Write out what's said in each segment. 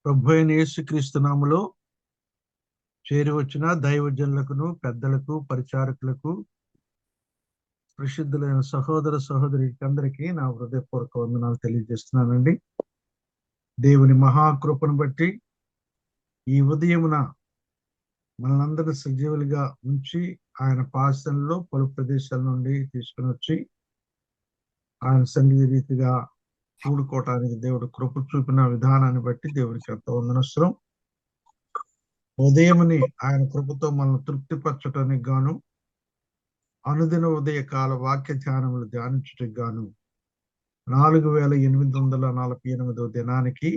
ప్రభు అయిన యేసుక్రీస్తు నామములో చేరి వచ్చిన దైవజనులకును పెద్దలకు పరిచారకులకు ప్రసిద్ధులైన సహోదర సహోదరికి నా హృదయపూర్వక వందనాలు తెలియజేస్తున్నానండి. దేవుని మహాకృపను బట్టి ఈ ఉదయమున మనందరూ సజీవులుగా ఉంచి ఆయన పాసనలో పలు ప్రదేశాల నుండి తీసుకుని వచ్చి ఆయన సన్నిధి రీతిగా కూడుకోవటానికి దేవుడు కృప చూపిన విధానాన్ని బట్టి దేవుడికి ఎంతో వందనవసరం. ఉదయముని ఆయన కృపతో మనల్ని తృప్తిపరచడానికి గాను అనుదిన ఉదయకాల వాక్య ధ్యానములు ధ్యానించుటకు గాను 4848వ దినానికి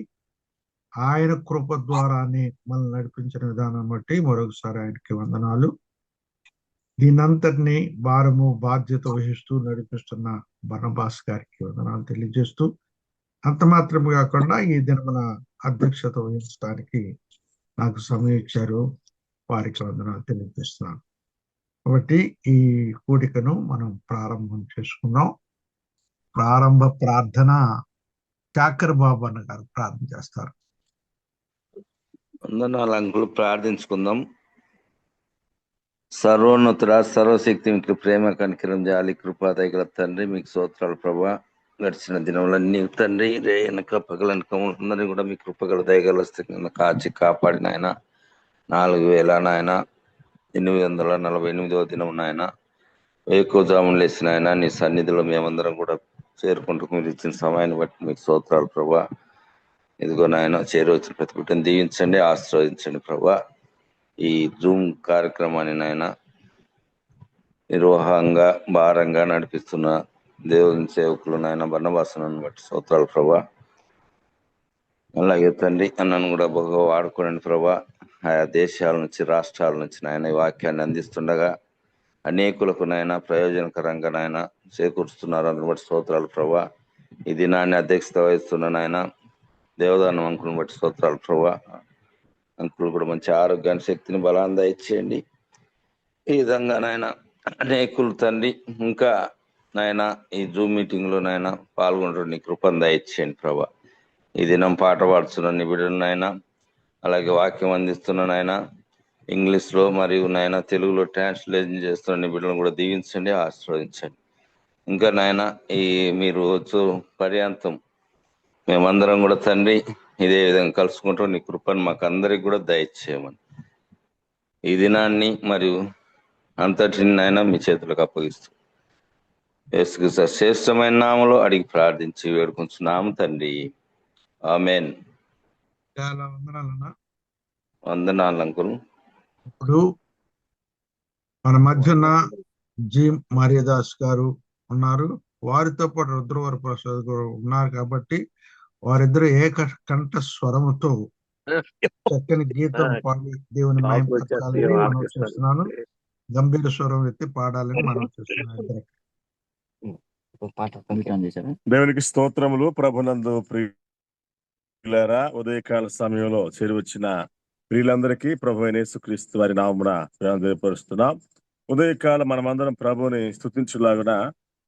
ఆయన కృప ద్వారానే మనల్ని నడిపించిన విధానం బట్టి మరొకసారి ఆయనకి వందనాలు. దీనంతటినీ భారము బాధ్యత వహిస్తూ నడిపిస్తున్న బర్నబాస్ గారికి వందనాలు తెలియజేస్తూ, అంత మాత్రమే కాకుండా ఈ దినమున అధ్యక్షత వహించడానికి నాకు సమయం ఇచ్చారు, వారికి వందనాలు తెలియజేస్తున్నాను. కాబట్టి ఈ కూడికను మనం ప్రారంభం చేసుకున్నాం. ప్రారంభ ప్రార్థన చాకర్ బాబు అన్న గారు ప్రార్థన చేస్తారు. వందనాలు అంకులు, ప్రార్థించుకుందాం. సర్వోన్నతుడ, సర్వశక్తి, మీకు ప్రేమ, కనికరం, జాలి, కృపా దయగల తండ్రి, మీకు స్తోత్రాలు ప్రభా. గడిచిన దినములన్నీ తండ్రి రే వెనక పగలనక అందరినీ కూడా మీ కృపగల దయగల కాచి కాపాడిన ఆయన 4848వ దినం నాయన వేకువజామున లేచిన ఆయన నీ సన్నిధిలో మేమందరం కూడా చేరుకుంటూ మీరు ఇచ్చిన సమయాన్ని బట్టి మీకు స్తోత్రాలు ప్రభా. ఇదిగో నాయన చేరవచ్చిన ప్రతి బిడ్డను దీవించండి, ఆశీర్వదించండి ప్రభా. ఈ జూమ్ కార్యక్రమాన్ని నాయన నిర్వాహంగా భారంగా నడిపిస్తున్న దేవుని సేవకులు నాయన బర్నబాసును బట్టి స్తోత్రాలు ప్రభా. అలాగే తండ్రి అన్నను కూడా బాగా వాడుకోండి ప్రభా. ఆయా దేశాల నుంచి రాష్ట్రాల నుంచి నాయన ఈ వాక్యాన్ని అందిస్తుండగా అనేకులకు నాయన ప్రయోజనకరంగా నాయన చేకూరుస్తున్నారు, అందుని బట్టి స్తోత్రాలు ప్రభా. ఈ దినాన్ని అధ్యక్షత వహిస్తున్న నాయన దేవదానం అంకులను బట్టి స్తోత్రాలు ప్రభా. అంకులు కూడా మంచి ఆరోగ్యాన్ని, శక్తిని, బలాన్ని దయచేయండి. ఈ విధంగా నాయన అనేకులు తండ్రి ఇంకా నాయన ఈ జూమ్ మీటింగ్ లో నాయన పాల్గొంటారు, నీ కృపను దయచేయండి ప్రభా. ఈ దినం పాట పాడుతున్న నీ బిడ్డలు నాయన, అలాగే వాక్యం అందిస్తున్న నాయన ఇంగ్లీష్ లో మరియు నాయన తెలుగులో ట్రాన్స్లేషన్ చేస్తున్న నీ బిడ్డలను కూడా దీవించండి, ఆశీర్వదించండి. ఇంకా నాయన ఈ మీరు వచ్చు పర్యాంతం మేమందరం కూడా తండ్రి ఇదే విధంగా కలుసుకుంటూ నీ కృపను మాకు అందరికి కూడా దయచేయమని ఈ దినాన్ని మరియు అంతటిని నాయన మీ చేతులకు అప్పగిస్తూ యేసుక్రీస్తు శ్రేష్టమైన నామములో అడిగి ప్రార్థించి వేడుకుంటున్నాము తండ్రి, ఆమేన్. చాలా వందనాలన్నా. వందనాలు అంకుల్. ఇప్పుడు మన మధ్యన జి మరియదాస్ గారు ఉన్నారు, వారితో పాటు రుద్రవర ప్రసాద్ గారు ఉన్నారు. కాబట్టి వారిద్దరు కంఠ స్వరముతో చక్కని గీతం పాడి దేవుని మహిమపరచాలని మనం చేస్తున్నాను. గంభీర స్వరం ఎత్తి పాడాలని మనం చేస్తున్నాం. దేవునికి స్తోత్రములు. ప్రభునందు ప్రియులారా, ఉదయకాల సమయంలో చేరి వచ్చిన ప్రియులందరికీ ప్రభు అయిన యేసుక్రీస్తు వారి నామమున తెలియపరుస్తున్నాం. ఉదయకాలం మనమందరం ప్రభుని స్తుతించులాగున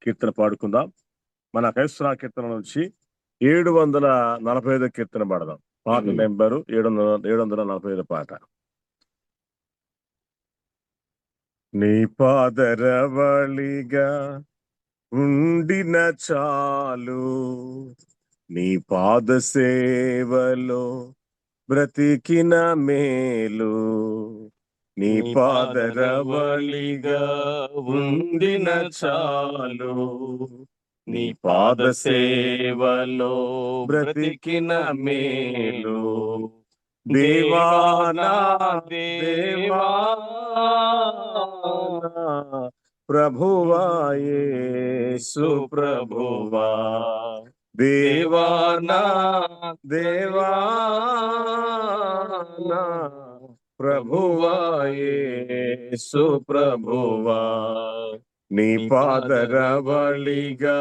కీర్తన పాడుకుందాం. మన క్రైస్తవ కీర్తన నుంచి 745 కీర్తన పాడదాం. పాట నెంబరు 745 పాట. నీ పాదరవళిగా ఉండిన చాలు, నీ పాద సేవలో బ్రతికిన మేలు. నీ పాదరవళిగా ఉండిన చాలు, నీ పాద సేవలో బ్రతికిన మేలు. దేవానా దేవా ప్రభువా యేసు ప్రభువా, దేవానా దేవానా ప్రభువా యేసు ప్రభువా. నీ పాదరవళిగా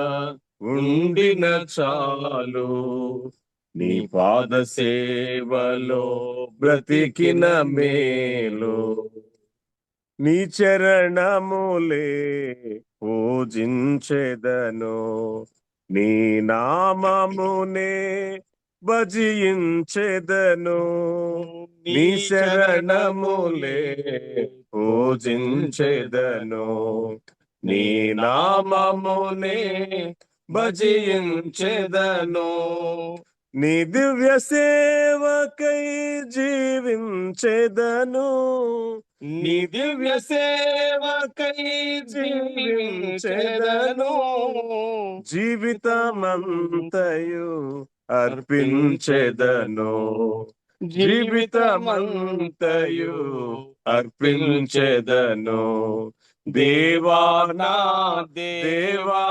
ఉండిన చాలు, నీ పాద సేవలో బ్రతికిన మేలు. నీ చరణములే పూజించెదను, నీ నామమునే భజించెదను నీ శరణములే పూజించెదను నీ నామమునే భజించెదను నీ దివ్య సేవకై జీవించెదను నీ దివ్య సేవకై జీవించెదను జీవితమంతయు అర్పించెదను జీవితమంతయు అర్పించెదను దేవా నా దేవా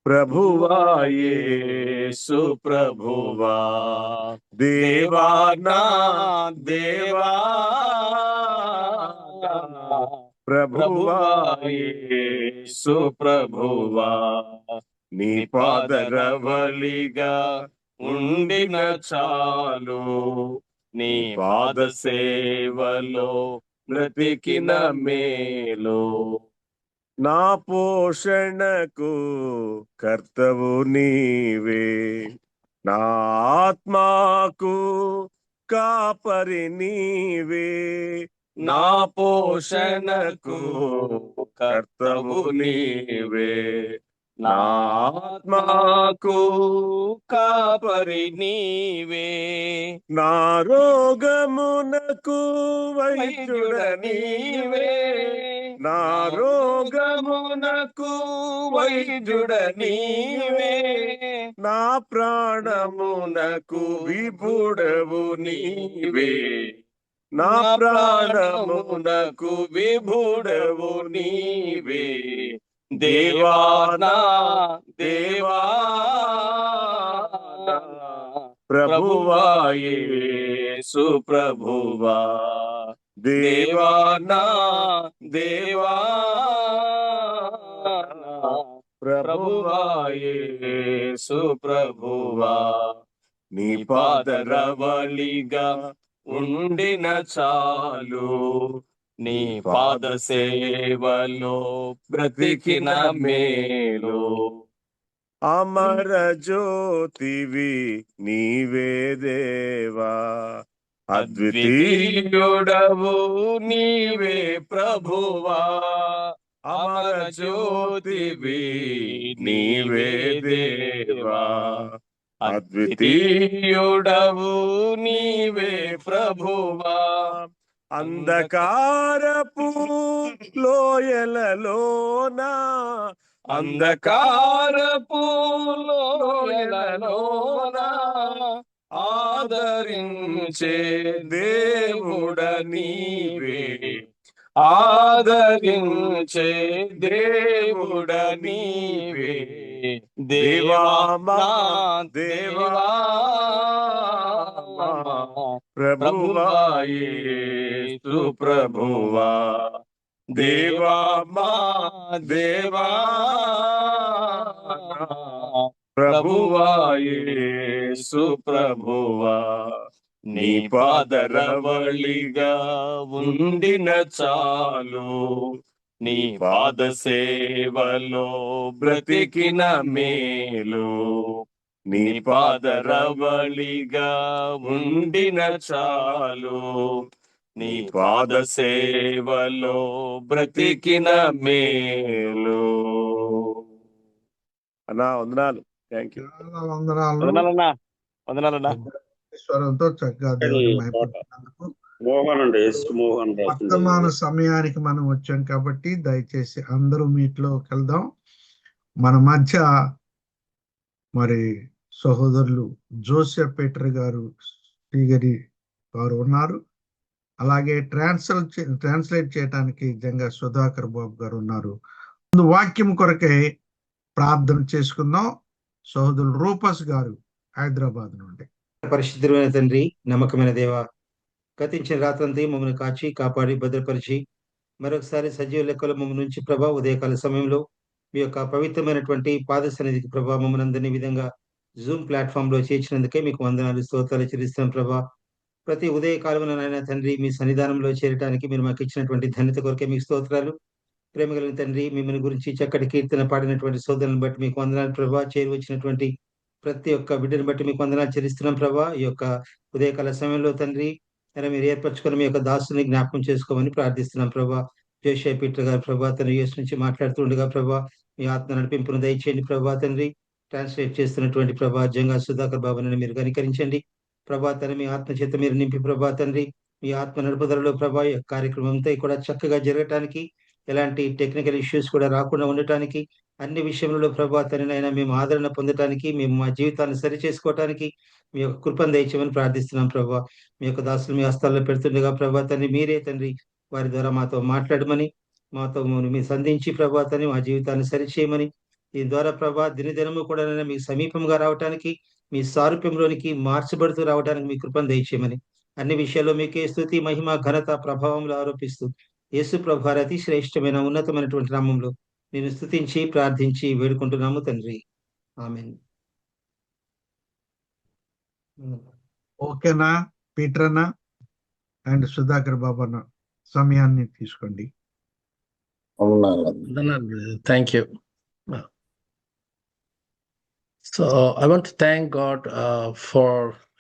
ప్రభువా యేసు ప్రభువా దేవా నా దేవా ప్రభువా యేసు ప్రభువా నీ పాదరవళిగా ఉండిన చాలు నీ పాద సేవలో బ్రతికిన మేలు నా పోషణకు కర్తవు నీవే నా ఆత్మాకు కాపరి నీవే నా పోషణకు కర్తవు నీవే నా ఆత్మాకు కాపరి నీవే నా రోగమునకు వైద్యుడ నీవే నా రోగమునకు వైద్యుడ నీవే నా ప్రాణమునకు విభుడవు నీవే నా ప్రాణమునకు విభుడవు నీవే దేవా నా దేవా ప్రభువా యేసు ప్రభువా దేవా నా దేవా ప్రభువా యేసు ప్రభువా నీ పాదరవళిగా ఉండిన చాలు నీ పాద సేవలో బ్రతికిన మేలు అమర జ్యోతివి నీవే దేవా అద్వితీయుడవు నీవే ప్రభువా అమర జ్యోతివి నీవే దేవా అద్వితీయుడవు నీవే ప్రభువా అంధకారపు లోయలలోనా అంధకారపు లోయలలోనా ఆదరించే దేవుడ నీవే ఆదరించే దేవుడ నీవే దేవా మా దేవా ప్రభువా యేసు ప్రభువా దేవా మా దేవా ప్రభువా యేసు ప్రభువా నీ పాదరవళిగా ఉండిన చాలు నీ పాద సేవలో బ్రతికిన మేలు నీ పాదరవళిగా ఉండిన చాలు నీ పాద సేవలో బ్రతికిన మేలు అన్నా వందనాలు. Thank you. చాలా వందనాలు. వందనాలన్నా వందనాలన్నా. ఈశ్వరంతో చక్కగా దేవుని మహిమపరిచినందుకు. మోహన్ అండి, ఎస్ మోహన్ వర్తమాన సమయానికి మనం వచ్చాం కాబట్టి దయచేసి అందరూ మీట్లోకి వెళ్దాం. మన మధ్య మరి సహోదరులు జోసెఫ్ పీటర్ గారు శ్రీగరి వారు ఉన్నారు. అలాగే ట్రాన్స్లేట్ చేయడానికి జంగా సుధాకర్ బాబు గారు ఉన్నారు. ముందు వాక్యం కొరకై ప్రార్థన చేసుకుందాం. సహోదరులు రూపస్ గారు హైదరాబాద్ నుండి. పరిశుద్ధమైన తండ్రి, నమ్మకమైన దేవ, గతించిన రాత్రంతా మమ్మల్ని కాచి కాపాడి భద్రపరిచి మరొకసారి సజీవ లెక్కలో మమ్మల్ని నుంచి ప్రభా ఉదయకాల సమయంలో మీ యొక్క పవిత్రమైనటువంటి పాద సన్నిధికి ప్రభా మమ్మల్ని అందరినీ విధంగా జూమ్ ప్లాట్ఫామ్ లో చేర్చినందుకే మీకు వందనాలు స్తోత్రాలు చెల్లిస్తున్నాం ప్రభా. ప్రతి ఉదయకాలమున నాయన తండ్రి మీ సన్నిధానంలో చేరడానికి మీరు మాకు ఇచ్చినటువంటి ధన్యత కొరకే మీకు స్తోత్రాలు. ప్రేమగలిగిన తండ్రి, మిమ్మల్ని గురించి చక్కటి కీర్తన పాడినటువంటి సోదరులను బట్టి మీకు వందనాలు ప్రభా. చేరి వచ్చినటువంటి ప్రతి ఒక్క బిడ్డను బట్టి మీకు వందనాలు చెల్లిస్తున్నాం ప్రభా. ఈ యొక్క ఉదయకాల సమయంలో తండ్రి అయినా మీరు ఏర్పరచుకొని మీ యొక్క దాసుని జ్ఞాపకం చేసుకోమని ప్రార్థిస్తున్నాం ప్రభా. జోషియా పీటర్ గారు ప్రభా తన యూఎస్ నుంచి మాట్లాడుతుండగా ప్రభా మీ ఆత్మ నడిపింపును దయచేయండి ప్రభా తండ్రి. ట్రాన్స్లేట్ చేస్తున్నటువంటి ప్రభా జంగా సుధాకర్ బాబుని మీరు కనికరించండి ప్రభా తన మీ ఆత్మ చేత మీరు నింపి ప్రభా తండ్రి. మీ ఆత్మ నడుపుదలలో ప్రభా ఈ కార్యక్రమం అంతా కూడా చక్కగా జరగటానికి, ఎలాంటి టెక్నికల్ ఇష్యూస్ కూడా రాకుండా ఉండటానికి, అన్ని విషయంలో ప్రభా తననైనా మేము ఆదరణ పొందటానికి, మేము మా జీవితాన్ని సరి చేసుకోవటానికి మీ యొక్క కృపను దయచేయమని ప్రార్థిస్తున్నాం ప్రభా. మీ యొక్క దాసులు మీ హస్తాల్లో పెడుతుండగా ప్రభా తండ్రి మీరే తండ్రి వారి ద్వారా మాతో మాట్లాడమని, మాతో మీరు సంధించి ప్రభా తండ్రి మా జీవితాన్ని సరిచేయమని, దీని ద్వారా ప్రభా దినదినము కూడా మీకు సమీపంగా రావటానికి, మీ సారూప్యంలోనికి మార్చబడుతూ రావడానికి మీ కృపను దయచేయమని, అన్ని విషయాల్లో మీకే స్తుతి మహిమ ఘనత ప్రభావంలో ఆరోపిస్తూ యేసు ప్రభు అతి శ్రేష్టమైన ఉన్నతమైనటువంటి నామంలో నేను స్తుతించి ప్రార్థించి వేడుకుంటున్నాము తండ్రి. ఆమేన్. ఓకేనా పీటర్ అన్న అండ్ సుధాకర్ బాబు అన్న, సమయాన్ని తీసుకోండి. Thank you. So I want to thank God for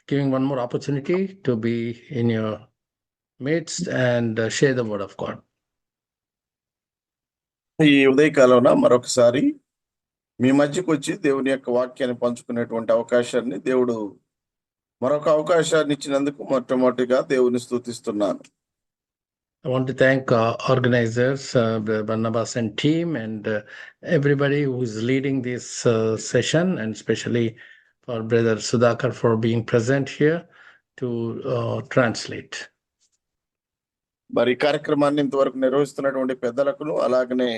giving one more opportunity to be in your midst and share the word of God. ఈ ఉదయకాలంలో మరొకసారి మీ మధ్యకు వచ్చి దేవుని యొక్క వాక్యాన్ని పంచుకునేటువంటి అవకాశాన్ని దేవుడు మరొక అవకాశాన్ని ఇచ్చినందుకు మొట్టమొదటిగా దేవుని స్తుతిస్తున్నాను. I want to thank organizers, Barnabas and team, and everybody who is leading this session, and especially for Brother Sudhakar for being present here to translate. మరి ఈ కార్యక్రమాన్ని ఇంతవరకు నిర్వహిస్తున్నటువంటి పెద్దలకును, అలాగనే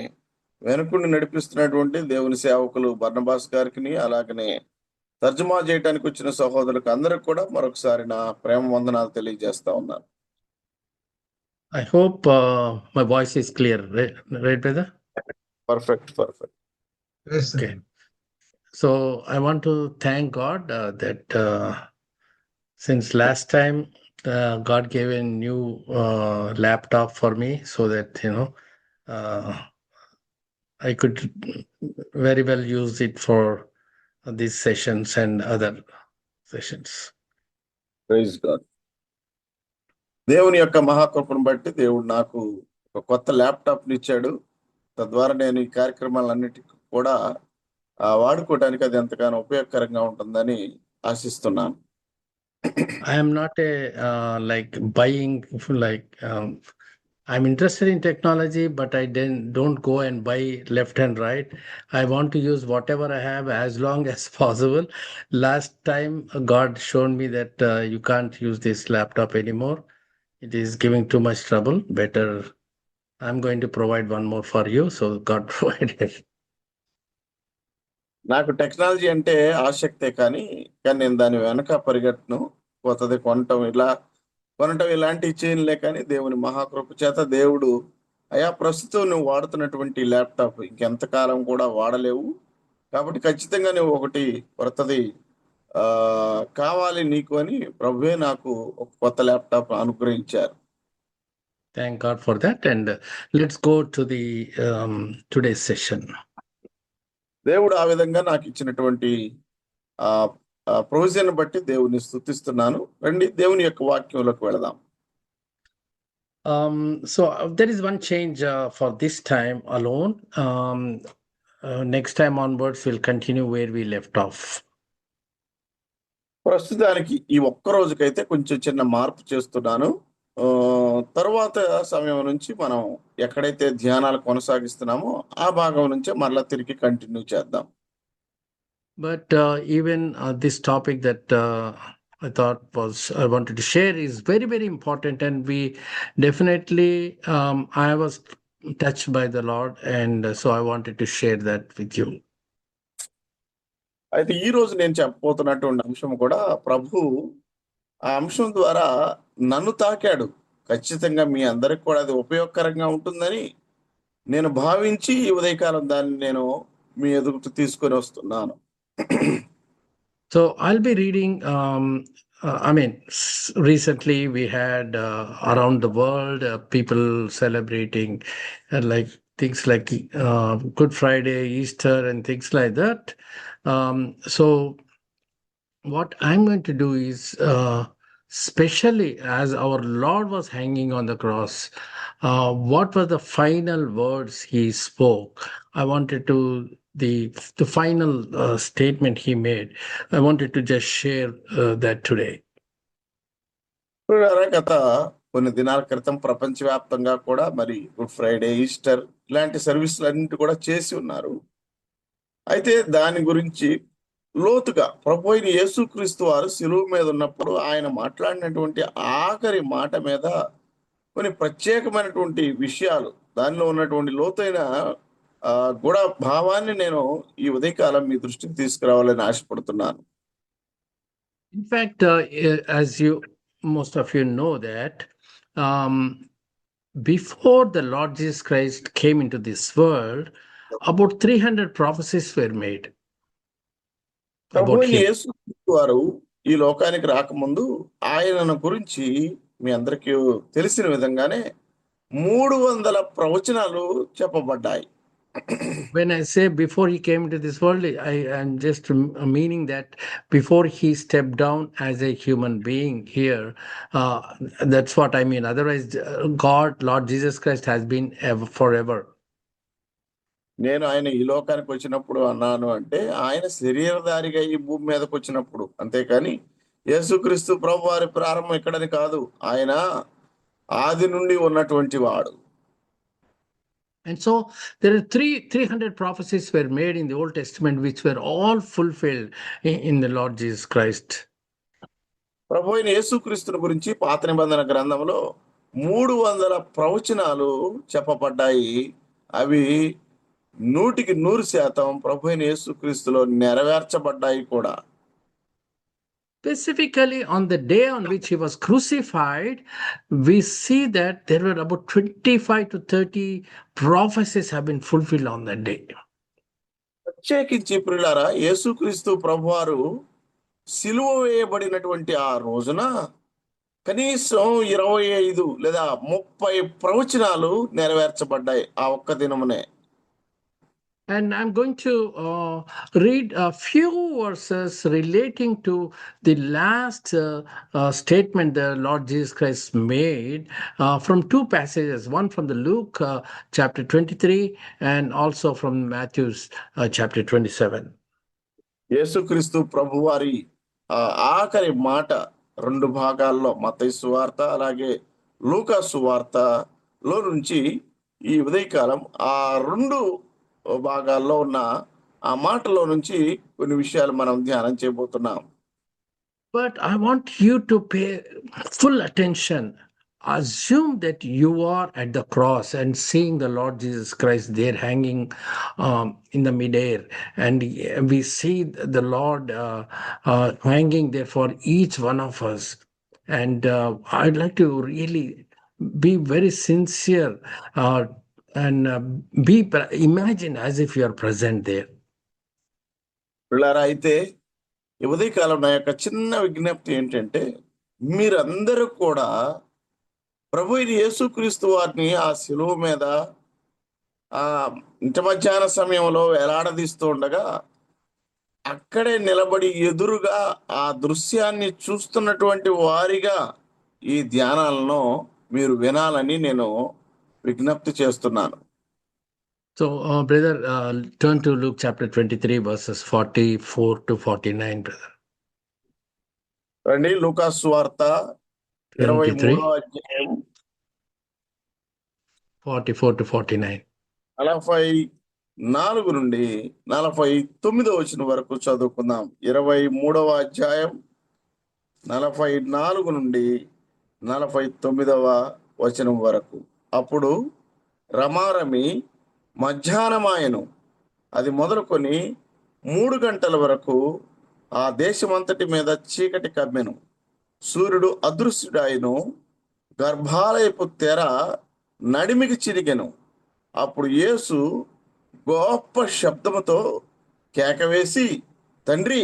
వెనుకుండి నడిపిస్తున్నటువంటి దేవుని సేవకులు బర్నబాస్ గారికి, అలాగనే తర్జుమా చేయడానికి వచ్చిన సహోదరులకు అందరికి కూడా మరొకసారి నా ప్రేమ వందనాలు తెలియజేస్తా ఉన్నాను. I hope my voice is clear, right, brother? Perfect. Yes, sir. Okay. So I want to thank God that since last time God gave a new laptop for me, so that I could very well use it for these sessions and other sessions. Praise God. దేవుని యొక్క మహాకృపను బట్టి దేవుడు నాకు ఒక కొత్త ల్యాప్టాప్ని ఇచ్చాడు. తద్వారా నేను ఈ కార్యక్రమాలన్నిటికీ కూడా వాడుకోవడానికి అది ఎంతగానో ఉపయోగకరంగా ఉంటుందని ఆశిస్తున్నాను. I am not buying I'm interested in technology, but I don't go and buy left and right. I want to use whatever I have as long as possible. Last time God showed me that you can't use this laptop anymore. It is giving too much trouble. Better, I'm going to provide one more for you. So God provided. నాకు technology అంటే ఆసక్తే కానీ నేను దాని వెనక పరిగెట్టను. కొత్తది కొనటం ఇలాంటివి చేయనులే. కానీ దేవుని మహాకృప చేత దేవుడు అయా ప్రస్తుతం నువ్వు వాడుతున్నటువంటి ల్యాప్టాప్ ఇంకెంతకాలం కూడా వాడలేవు, కాబట్టి ఖచ్చితంగా నువ్వు ఒకటి కొత్తది కావాలి నీకు అని ప్రభువే నాకు ఒక కొత్త ల్యాప్టాప్ అనుగ్రహించారు. Thank God for that. And let's go to the today's session. దేవుడు ఆ విధంగా నాకు ఇచ్చినటువంటి ప్రొవిజన్ బట్టి దేవుని స్తుతిస్తున్నాను. రండి దేవుని యొక్క వాక్యంలోకి వెళదాం. So there is one change for this time alone. Next time onwards we'll continue where we left off. ప్రస్తుతానికి ఈ ఒక్క రోజుకైతే కొంచెం చిన్న మార్పు చేస్తున్నాను. తర్వాత సమయం నుంచి మనం ఎక్కడైతే ధ్యానాలు కొనసాగిస్తున్నామో ఆ భాగం నుంచే మరలా తిరిగి కంటిన్యూ చేద్దాం. But even this topic that I thought I wanted to share is very, very important, and we definitely I was touched by the Lord, and so I wanted to share that with you. అయితే ఈ రోజు నేను చెప్పబోతున్నటువంటి అంశం కూడా ప్రభు ఆ అంశం ద్వారా నన్ను తాకాడు. ఖచ్చితంగా మీ అందరికి కూడా అది ఉపయోగకరంగా ఉంటుందని నేను భావించి ఈ ఉదయకాలం దాన్ని నేను మీ ఎదుగుతూ తీసుకొని వస్తున్నాను. So I'll be reading recently we had around the world people celebrating things like Good Friday, Easter, and things like that. So what I'm going to do is, especially as our Lord was hanging on the cross, what were the final words he spoke? I wanted to the final statement he made. I wanted to just share that today. చూడారా, గత కొన్ని దినాల క్రితం ప్రపంచవ్యాప్తంగా కూడా మరి good Friday, Easter ఇలాంటి సర్వీసులు అన్నింటి కూడా చేసి ఉన్నారు. అయితే దాని గురించి లోతుగా ప్రభు అయిన యేసుక్రీస్తు వారు శిలువ మీద ఉన్నప్పుడు ఆయన మాట్లాడినటువంటి ఆఖరి మాట మీద కొన్ని ప్రత్యేకమైనటువంటి విషయాలు, దానిలో ఉన్నటువంటి లోతైన గుణ భావాన్ని నేను ఈ ఉదయకాలం మీ దృష్టికి తీసుకురావాలని ఆశపడుతున్నాను. In fact, as most of you know that before the Lord Jesus Christ came into this world, about 300 prophecies were made Prabhu about అయిన him. యేసుక్రీస్తు వారు ఈ లోకానికి రాకముందు ఆయనను గురించి మీ అందరికీ తెలిసిన విధంగానే 300 ప్రవచనాలు చెప్పబడ్డాయి. When I say before he came into this world, I am just meaning that before he stepped down as a human being here, that's what I mean. Otherwise, God, Lord Jesus Christ has been ever, forever. నేను ఆయన ఈ లోకానికి వచ్చినప్పుడు అన్నాను అంటే ఆయన శరీరధారిగా ఈ భూమి మీదకి వచ్చినప్పుడు, అంతేకాని యేసుక్రీస్తు ప్రభు వారి ప్రారంభం ఇక్కడని కాదు, ఆయన ఆది నుండి ఉన్నటువంటి వాడు. And so there are 300 prophecies were made in the Old Testament, which were all fulfilled in the Lord Jesus Christ. ప్రభు అయిన యేసుక్రీస్తుని గురించి పాత నిబంధన గ్రంథంలో 300 ప్రవచనాలు చెప్పబడ్డాయి. అవి 100% ప్రభు అయిన యేసుక్రీస్తులో నెరవేర్చబడ్డాయి కూడా. Specifically on the day on which he was crucified, we see that there were about 25 to 30 prophecies have been fulfilled on that day. ప్రత్యేకించి ప్రియులారా, యేసుక్రీస్తు ప్రభువారు సిలువ వేయబడినటువంటి ఆ రోజున కనీసం 25 లేదా 30 ప్రవచనాలు నెరవేర్చబడ్డాయి ఆ ఒక్క దినమునే. And I'm going to read a few verses relating to the last statement the Lord Jesus Christ made from two passages, one from the Luke chapter 23 and also from Matthew's chapter 27. యేసుక్రీస్తు ప్రభువారి ఆఖరి మాట 2 భాగాల్లో, మత్తయి సువార్త అలాగే లూకా సువార్తలో నుంచి ఈ ఉదయకాలం ఆ 2 భాగాల్లో ఉన్న ఆ మాటలో నుంచి కొన్ని విషయాలు మనం ధ్యానం చేయబోతున్నాం. But I want you to pay full attention. Assume that you are at the cross and seeing the Lord Jesus Christ there hanging in the midair, and we see the Lord hanging there for each one of us. And I'd like to really be very sincere and imagine as if you are present there. పిల్లరా, అయితే ఈ ఉదయకాలం నా యొక్క చిన్న విజ్ఞప్తి ఏంటంటే, మీరందరూ కూడా ప్రభు అయిన యేసుక్రీస్తు వారిని ఆ శిలువ మీద ఆ ఇంటి మధ్యాహ్న సమయంలో వేలాడదీస్తూ ఉండగా అక్కడే నిలబడి ఎదురుగా ఆ దృశ్యాన్ని చూస్తున్నటువంటి వారిగా ఈ ధ్యానాలను మీరు వినాలని నేను విజ్ఞప్తి చేస్తున్నాను. So, brother, turn to Luke chapter 23, verses 44 to 49, brother. రండి, లూకా సువార్త 23వ అధ్యాయం 44 to 49. 44 నుండి 49వ వచనం వరకు చదువుకుందాం. 23వ అధ్యాయం 44 నుండి 49వ వచనం వరకు. అప్పుడు రమారమి మధ్యాహ్నమాయను, అది మొదలుకొని 3 గంటల వరకు ఆ దేశమంతటి మీద చీకటి కమ్మెను. సూర్యుడు అదృశ్యుడాయను, గర్భాలయపు తెర నడిమికి చిరిగెను. అప్పుడు యేసు గొప్ప శబ్దముతో కేకవేసి, తండ్రి,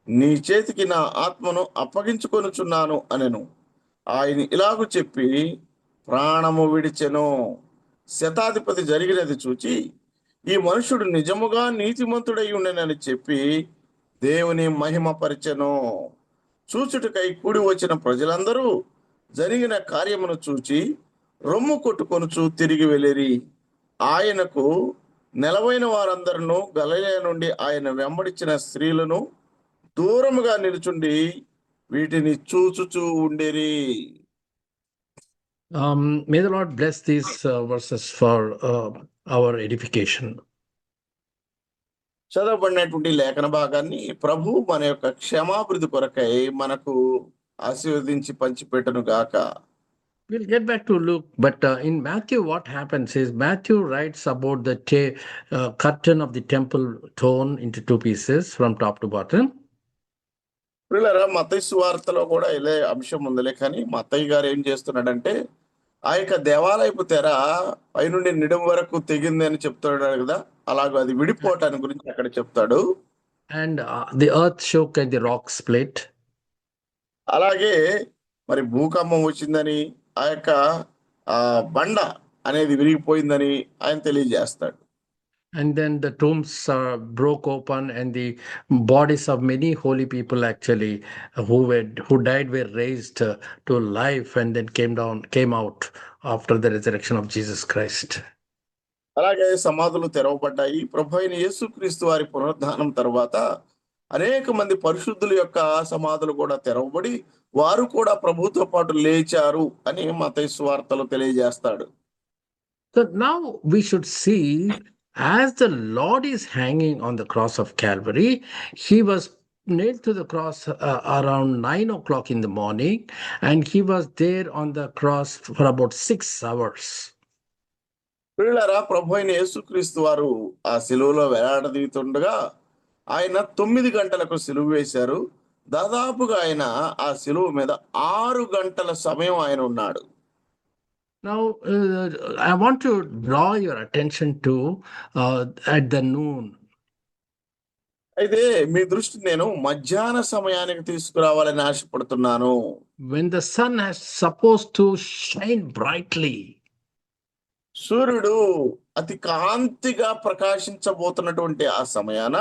నీ చేతికి నా ఆత్మను అప్పగించుకొనుచున్నాను అనెను. ఆయన ఇలాగు చెప్పి ప్రాణము విడిచెను. శతాధిపతి జరిగినది చూచి, ఈ మనుషుడు నిజముగా నీతిమంతుడై ఉండెనని చెప్పి దేవుని మహిమపరిచెను. చూచుటకై కూడి వచ్చిన ప్రజలందరూ జరిగిన కార్యమును చూచి రొమ్ము కొట్టుకొనుచు తిరిగి వెళ్ళిరి. ఆయనకు నెలవైన వారందరూ గలిలయ నుండి ఆయన వెంబడించిన స్త్రీలను దూరముగా నిలుచుండి వీటిని చూచుచూ ఉండేరి. May the Lord bless these verses for our edification. చదవబడినటువంటి లేఖన భాగాన్ని ప్రభు మన యొక్క క్షమాభివృద్ధి కొరకై మనకు ఆశీర్వదించి పంచిపెట్టను గాక. We'll get back to Luke, but in Matthew, what happens is Matthew writes about the curtain of the temple torn into two pieces from top to bottom. పిల్లరా, మత్తయి సువార్తలో కూడా ఇదే అంశం ఉందిలే, కానీ మత్తయి గారు ఏం చేస్తున్నాడంటే ఆ యొక్క దేవాలయపు తెర పైనుండి నిడం వరకు తెగింది అని చెప్తాడు కదా, అలాగే అది విడిపోవటాన్ని గురించి అక్కడ చెప్తాడు. And the earth shook and the rock split. అలాగే మరి భూకంపం వచ్చిందని, ఆ యొక్క బండ అనేది విరిగిపోయిందని ఆయన తెలియజేస్తాడు. And then the tombs broke open, and the bodies of many holy people actually who died were raised to life, and then came out after the resurrection of Jesus Christ. అలాగే సమాధులు తెరవబడ్డాయి. ప్రభు అయిన యేసుక్రీస్తు వారి పునరుద్ధానం తర్వాత అనేక మంది పరిశుద్ధుల యొక్క సమాధులు కూడా తెరవబడి వారు కూడా ప్రభుతో పాటు లేచారు అని మత్తయి సువార్తలో తెలియజేస్తాడు. So now we should see, as the Lord is hanging on the cross of Calvary, he was nailed to the cross around 9 o'clock in the morning, and he was there on the cross for about 6 hours. పిల్లరా, ప్రభు అయిన యేసుక్రీస్తు వారు ఆ సిలువలో వేలాడదీతుండగా ఆయన 9 గంటలకు సిలువ వేశారు. దాదాపుగా ఆయన ఆ సిలువ మీద 6 గంటల సమయం ఆయన ఉన్నాడు. Now, I want to draw your attention to at the noon. అయితే మీ దృష్టి నేను మధ్యాహ్న సమయానికి తీసుకురావాలని ఆశపడుతున్నాను. When the sun has supposed to shine brightly, సూర్యుడు అతి కాంతిగా ప్రకాశించబోతున్నటువంటి ఆ సమయాన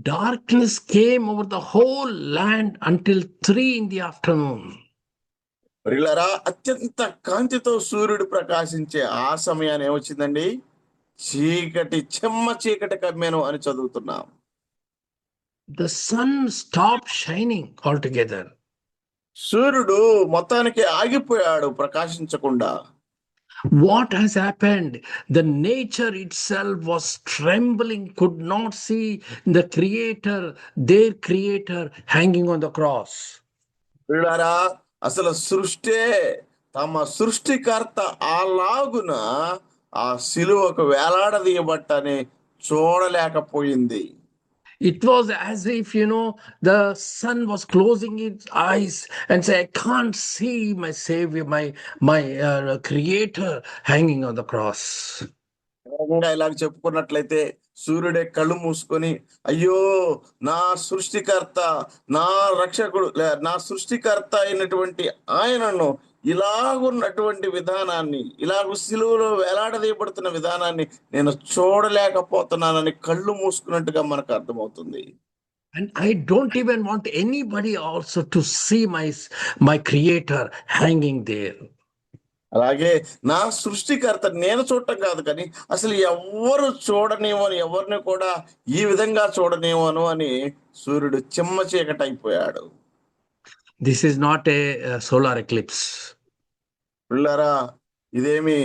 darkness came over the whole land until 3 in the afternoon. ప్రియులారా, అత్యంత కాంతితో సూర్యుడు ప్రకాశించే ఆ సమయాన్ని ఏమొచ్చిందండి? చీకటి, చెమ్మ చీకటి కమ్మెను అని చదువుతున్నాం. The sun stopped shining altogether. సూర్యుడు మొత్తానికి ఆగిపోయాడు ప్రకాశించకుండా. What has happened? The nature itself was trembling, could not see the creator, their creator, hanging on the cross. ప్రియులారా, అసలు సృష్టే తమ సృష్టికర్త అలాగున ఆ సిలువకు వేలాడదీయబట్టని చూడలేకపోయింది. It was as if, the sun was closing its eyes and say, I can't see my Savior, my Creator hanging on the cross. ఇలాగ చెప్పుకున్నట్లయితే సూర్యుడే కళ్ళు మూసుకొని, అయ్యో నా సృష్టికర్త, నా రక్షకుడు, నా సృష్టికర్త అయినటువంటి ఆయనను ఇలాగున్నటువంటి విధానాన్ని, ఇలాగ సిలువలో వేలాడదీయబడుతున్న విధానాన్ని నేను చూడలేకపోతున్నానని కళ్ళు మూసుకున్నట్టుగా మనకు అర్థమవుతుంది. And I don't even want anybody also to see my Creator hanging there. అలాగే నా సృష్టికర్త నేను చూడటం కాదు, కానీ అసలు ఎవరు చూడనివ్వను, ఎవరిని కూడా ఈ విధంగా చూడనివ్వను అని సూర్యుడు చెమ్మ చీకటి అయిపోయాడు. This is not a solar eclipse. పిల్లరా, ఇదేమి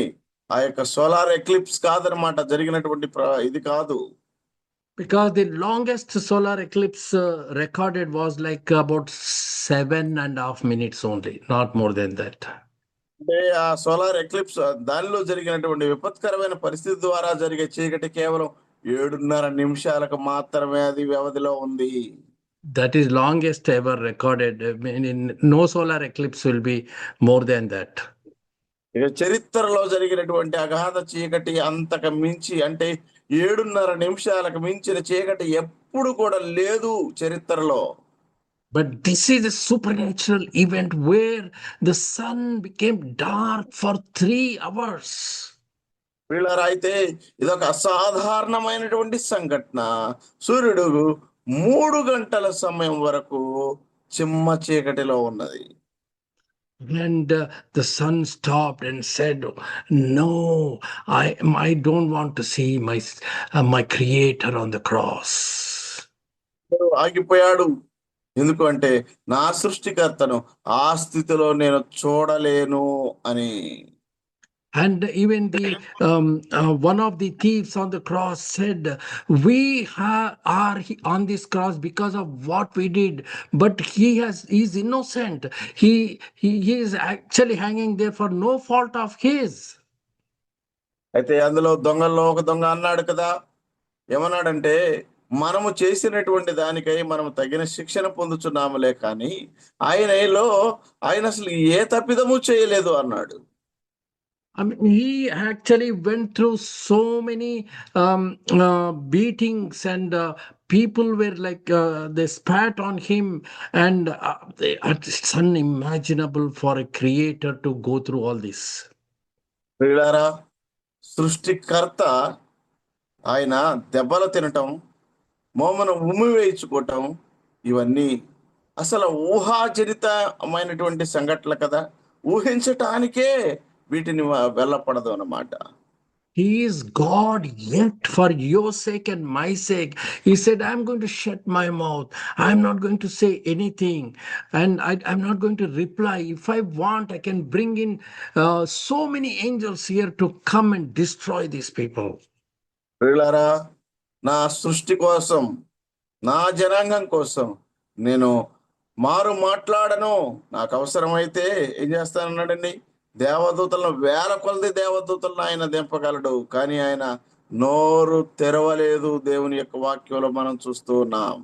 ఆ యొక్క సోలార్ ఎక్లిప్స్ కాదనమాట, జరిగినటువంటి ఇది కాదు. Because the longest solar eclipse recorded was like about 7.5 minutes only, not more than that. అంటే ఆ సోలార్ ఎక్లిప్స్ దానిలో జరిగినటువంటి విపత్కరమైన పరిస్థితి ద్వారా జరిగే చీకటి కేవలం 7.5 నిమిషాలకు మాత్రమే అది వ్యవధిలో ఉంది. That is longest ever recorded. I mean, no solar eclipse will be more than that. ఇక చరిత్రలో జరిగినటువంటి అగాధ చీకటి అంతకు మించి, అంటే 7.5 నిమిషాలకు మించిన చీకటి ఎప్పుడు కూడా లేదు చరిత్రలో. But this is a supernatural event where the sun became dark for 3 hours. వీళ్ళరా, అయితే ఇదొక అసాధారణమైనటువంటి సంఘటన. సూర్యుడు 3 గంటల సమయం వరకు చిమ్మ చీకటిలో ఉన్నది. And the sun stopped and said, "No, I don't want to see my Creator on the cross." ఆగిపోయాడు. ఎందుకు అంటే నా సృష్టికర్తను ఆ స్థితిలో నేను చూడలేను అని. And even one of the thieves on the cross said, "We are on this cross because of what we did, but he's innocent. He is actually hanging there for no fault of his." అయితే అందులో దొంగల్లో ఒక దొంగ అన్నాడు కదా, ఏమన్నాడంటే, మనము చేసినటువంటి దానికై మనం తగిన శిక్షణ పొందుచున్నాములే కానీ ఆయన అసలు ఏ తప్పిదము చేయలేదు అన్నాడు. I mean, he actually went through so many beatings, and people were like, they spat on him, and it's unimaginable for a creator to go through all this. ప్రియులారా, సృష్టికర్త ఆయన దెబ్బలు తినటం, మోమను ఉమ్మి వేయించుకోవటం, ఇవన్నీ అసలు ఊహాజనితమైనటువంటి సంఘటనలు కదా. ఊహించటానికే వీటిని వెళ్ళపడదు అన్నమాట. He is God, yet for your sake and my sake, he said, "I'm going to shut my mouth. I'm not going to say anything, and I'm not going to reply. If I want, I can bring in so many angels here to come and destroy these people." ప్రియులారా, నా సృష్టి కోసం, నా జనాంగం కోసం నేను మాట్లాడను. నాకు అవసరమైతే ఏం చేస్తానన్నాడండి, దేవదూతలను, వేల కొలది దేవదూతలను ఆయన దింపగలడు. కానీ ఆయన నోరు తెరవలేదు. దేవుని యొక్క వాక్యంలో మనం చూస్తూ ఉన్నాం.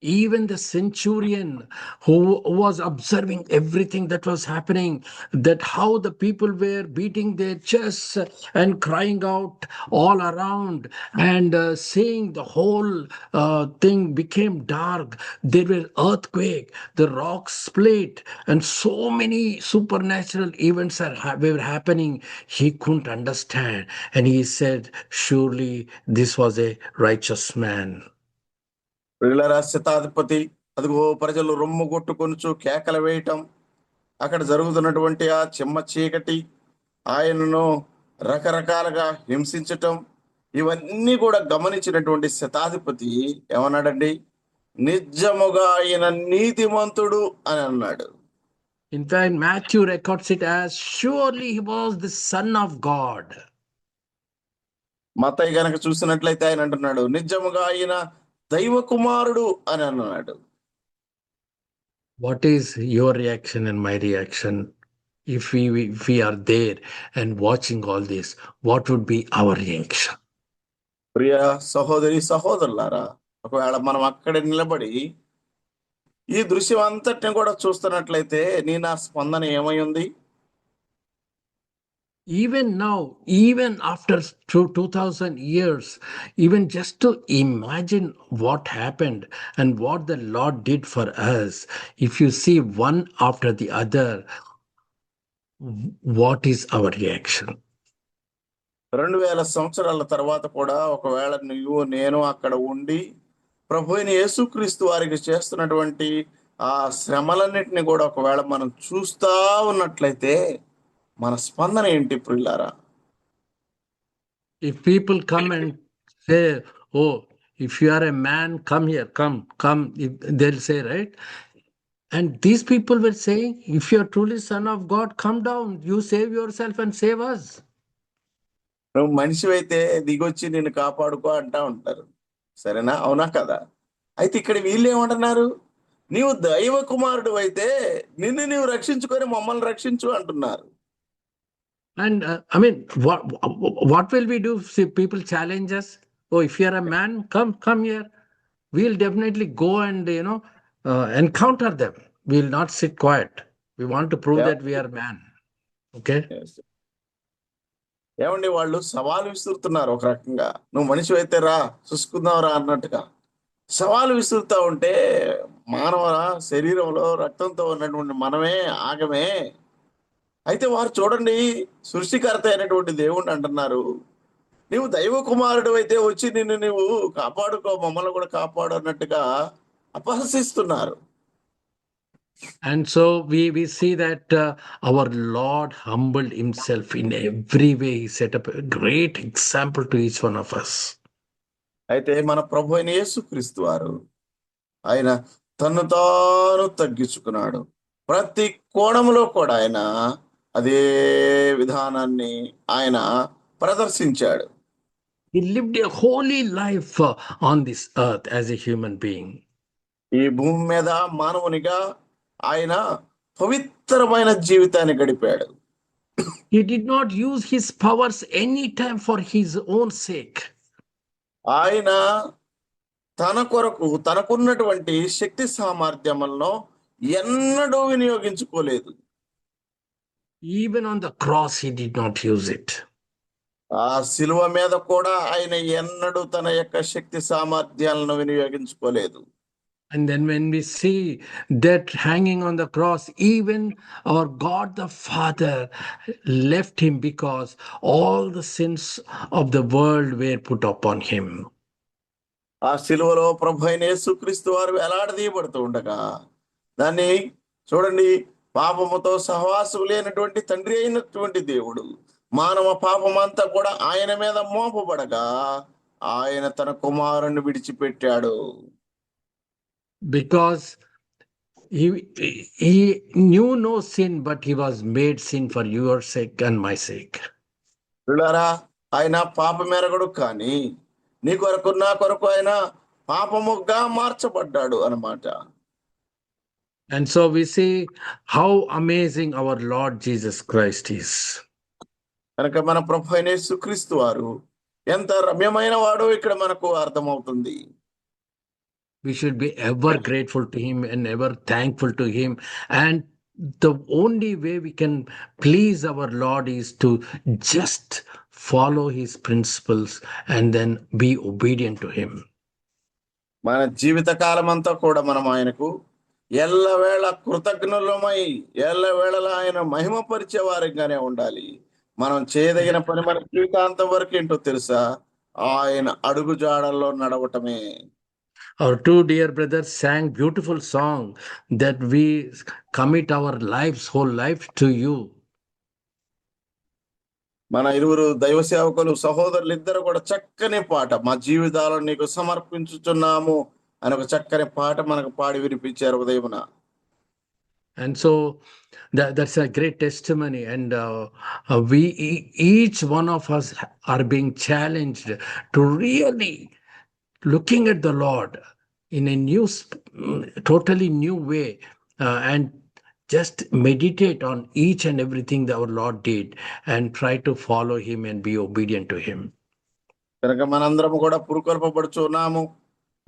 Even the centurion who was observing everything that was happening, that how the people were beating their chests and crying out all around, and seeing the whole thing became dark. There were earthquake, the rocks split, and so many supernatural events were happening. He couldn't understand, and he said, "Surely this was a righteous man." ప్రియులారా, శతాధిపతి అదిగో ప్రజలు రొమ్ము కొట్టుకొనుచు కేకలు వేయటం, అక్కడ జరుగుతున్నటువంటి ఆ చిమ్మ చీకటి, ఆయనను రకరకాలుగా హింసించటం, ఇవన్నీ కూడా గమనించినటువంటి శతాధిపతి ఏమన్నాడండి, నిజముగా ఆయన నీతిమంతుడు అని అన్నాడు. In fact, Matthew records it as, "Surely he was the Son of God." మత్తయి గనక చూసినట్లయితే ఆయన అంటున్నాడు, నిజముగా ఆయన దైవ కుమారుడు అని అన్నాడు. What is your reaction and my reaction if we are there and watching all this? What would be our reaction? ప్రియ సహోదరి సహోదరులారా, ఒకవేళ మనం అక్కడ నిలబడి ఈ దృశ్యం అంతటిని కూడా చూస్తున్నట్లయితే నా స్పందన ఏమై ఉంది? Even now, even after 2000 years, even just to imagine what happened and what the Lord did for us, if you see one after the other, what is our reaction? 2000 సంవత్సరాల తర్వాత కూడా ఒకవేళ నువ్వు నేను అక్కడ ఉండి ప్రభు అయిన యేసుక్రీస్తు వారికి చేస్తున్నటువంటి ఆ శ్రమలన్నిటిని కూడా ఒకవేళ మనం చూస్తా ఉన్నట్లయితే మన స్పందన ఏంటి ప్రియులారా? If people come and say, "Oh, if you are a man, come here, come," they'll say, right? And these people were saying, "If you are truly Son of God, come down, you save yourself and save us." నువ్వు మనిషి అయితే దిగొచ్చి నిన్ను కాపాడుకో అంటా ఉంటారు. సరేనా? అవునా కదా? అయితే ఇక్కడ వీళ్ళు ఏమంటున్నారు, నీవు దైవ కుమారుడు అయితే నిన్ను నీవు రక్షించుకొని మమ్మల్ని రక్షించు అంటున్నారు. And I mean, what will we do if people challenge us? "Oh, if you are a man, come here." We'll definitely go and encounter them. We'll not sit quiet. We want to prove that we are man. Okay? ఏమండి, వాళ్ళు సవాలు విసురుతున్నారు. ఒక రకంగా నువ్వు మనిషి అయితే రా, చూసుకుందాం రా అన్నట్టుగా సవాలు విసురుతా ఉంటే మానవ శరీరంలో రక్తంతో ఉన్నటువంటి మనమే ఆగమే. అయితే వారు చూడండి, సృష్టికర్త అయినటువంటి దేవుణ్ణి అంటున్నారు, నువ్వు దైవ కుమారుడు అయితే వచ్చి నిన్ను నువ్వు కాపాడుకో, మమ్మల్ని కూడా కాపాడు అన్నట్టుగా అపహసిస్తున్నారు. And so we see that our Lord humbled himself in every way. He set up a great example to each one of us. అయితే మన ప్రభు అయిన యేసుక్రీస్తు వారు ఆయన తన్ను తాను తగ్గించుకున్నాడు. ప్రతి కోణంలో కూడా ఆయన అదే విధానాన్ని ఆయన ప్రదర్శించాడు. He lived a holy life on this earth as a human being. ఈ భూమి మీద మానవునిగా ఆయన పవిత్రమైన జీవితాన్ని గడిపాడు. He did not use his powers any time for his own sake. ఆయన తన కొరకు తనకున్నటువంటి శక్తి సామర్థ్యములను ఎన్నడూ వినియోగించుకోలేదు. Even on the cross, he did not use it. ఆ శిలువ మీద కూడా ఆయన ఎన్నడూ తన యొక్క శక్తి సామర్థ్యాలను వినియోగించుకోలేదు. And then when we see that hanging on the cross, even our God the Father left him because all the sins of the world were put upon him. ఆ శిలువలో ప్రభు అయిన యేసుక్రీస్తు వారు వేలాడదీయబడుతూ ఉండగా దాన్ని చూడండి, పాపముతో సహవాసం లేనటువంటి తండ్రి అయినటువంటి దేవుడు మానవ పాపమంతా కూడా ఆయన మీద మోపబడగా ఆయన తన కుమారుణ్ణి విడిచిపెట్టాడు. Because he knew no sin, but he was made sin for your sake and my sake. పిల్లరా, ఆయన పాపమెరగడు కానీ నీ కొరకు నా కొరకు ఆయన పాపముగా మార్చబడ్డాడు అన్నమాట. And so we see how amazing our Lord Jesus Christ is. కనుక మన ప్రభు అయిన యేసుక్రీస్తు వారు ఎంత రమ్యమైన వాడో ఇక్కడ మనకు అర్థమవుతుంది. We should be ever grateful to him and ever thankful to him. And the only way we can please our Lord is to just follow his principles and then be obedient to him. మన జీవిత కాలం అంతా కూడా మనం ఆయనకు ఎల్లవేళ కృతజ్ఞులమై ఎల్లవేళలా ఆయన మహిమపరిచే వారిగానే ఉండాలి. మనం చేయదగిన పని మన జీవితాంతం వరకు ఏంటో తెలుసా? ఆయన అడుగు జాడల్లో నడవటమే. Our two dear brothers sang beautiful song that we commit our lives, whole life to you. మన ఇరువురు దైవ సేవకులు సహోదరులు ఇద్దరు కూడా చక్కని పాట, మా జీవితాలను నీకు సమర్పించుచున్నాము అని ఒక చక్కని పాట మనకు పాడి వినిపించారు ఉదయమున. And so that's a great testimony. And we each one of us are being challenged to really looking at the Lord in a new, totally new way, and just meditate on each and everything that our Lord did and try to follow him and be obedient to him. కనుక మనందరం కూడా పురుకొల్పబడుచున్నాము.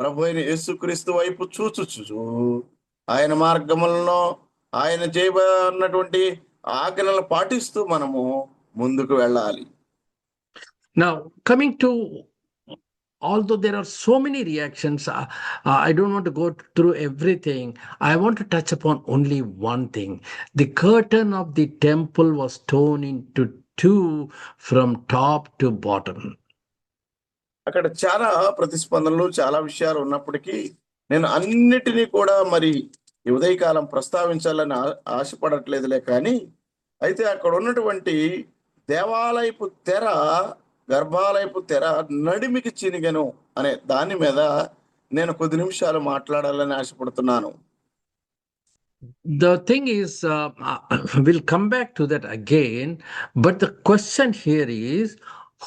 ప్రభు అయిన యేసుక్రీస్తు వైపు చూచుచు ఆయన మార్గములను ఆయన చేయబడినటువంటి ఆజ్ఞలను పాటిస్తూ మనము ముందుకు వెళ్ళాలి. Now, coming to, although there are so many reactions, I don't want to go through everything. I want to touch upon only one thing. The curtain of the temple was torn into two from top to bottom. అక్కడ చాలా ప్రతిస్పందనలు, చాలా విషయాలు ఉన్నప్పటికీ నేను అన్నిటినీ కూడా మరి ఈ ఉదయకాలం ప్రస్తావించాలని ఆశపడట్లేదులే. కానీ అయితే అక్కడ ఉన్నటువంటి దేవాలయపు తెర, గర్భాలయపు తెర నడిమికి చినిగను అనే దాని మీద నేను కొద్ది నిమిషాలు మాట్లాడాలని ఆశపడుతున్నాను. The thing is, we'll come back to that again, but the question here is,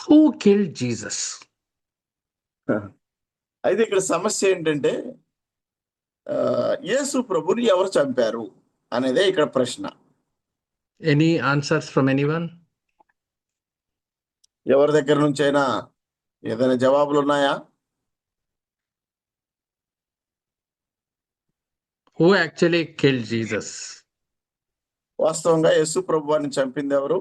who killed Jesus? అయితే ఇక్కడ సమస్య ఏంటంటే యేసు ప్రభుని ఎవరు చంపారు అనేదే ఇక్కడ ప్రశ్న. Any answers from anyone? ఎవరి దగ్గర నుంచి అయినా ఏదైనా జవాబులు ఉన్నాయా? Who actually killed Jesus? వాస్తవంగా యేసు ప్రభువాన్ని చంపింది ఎవరు?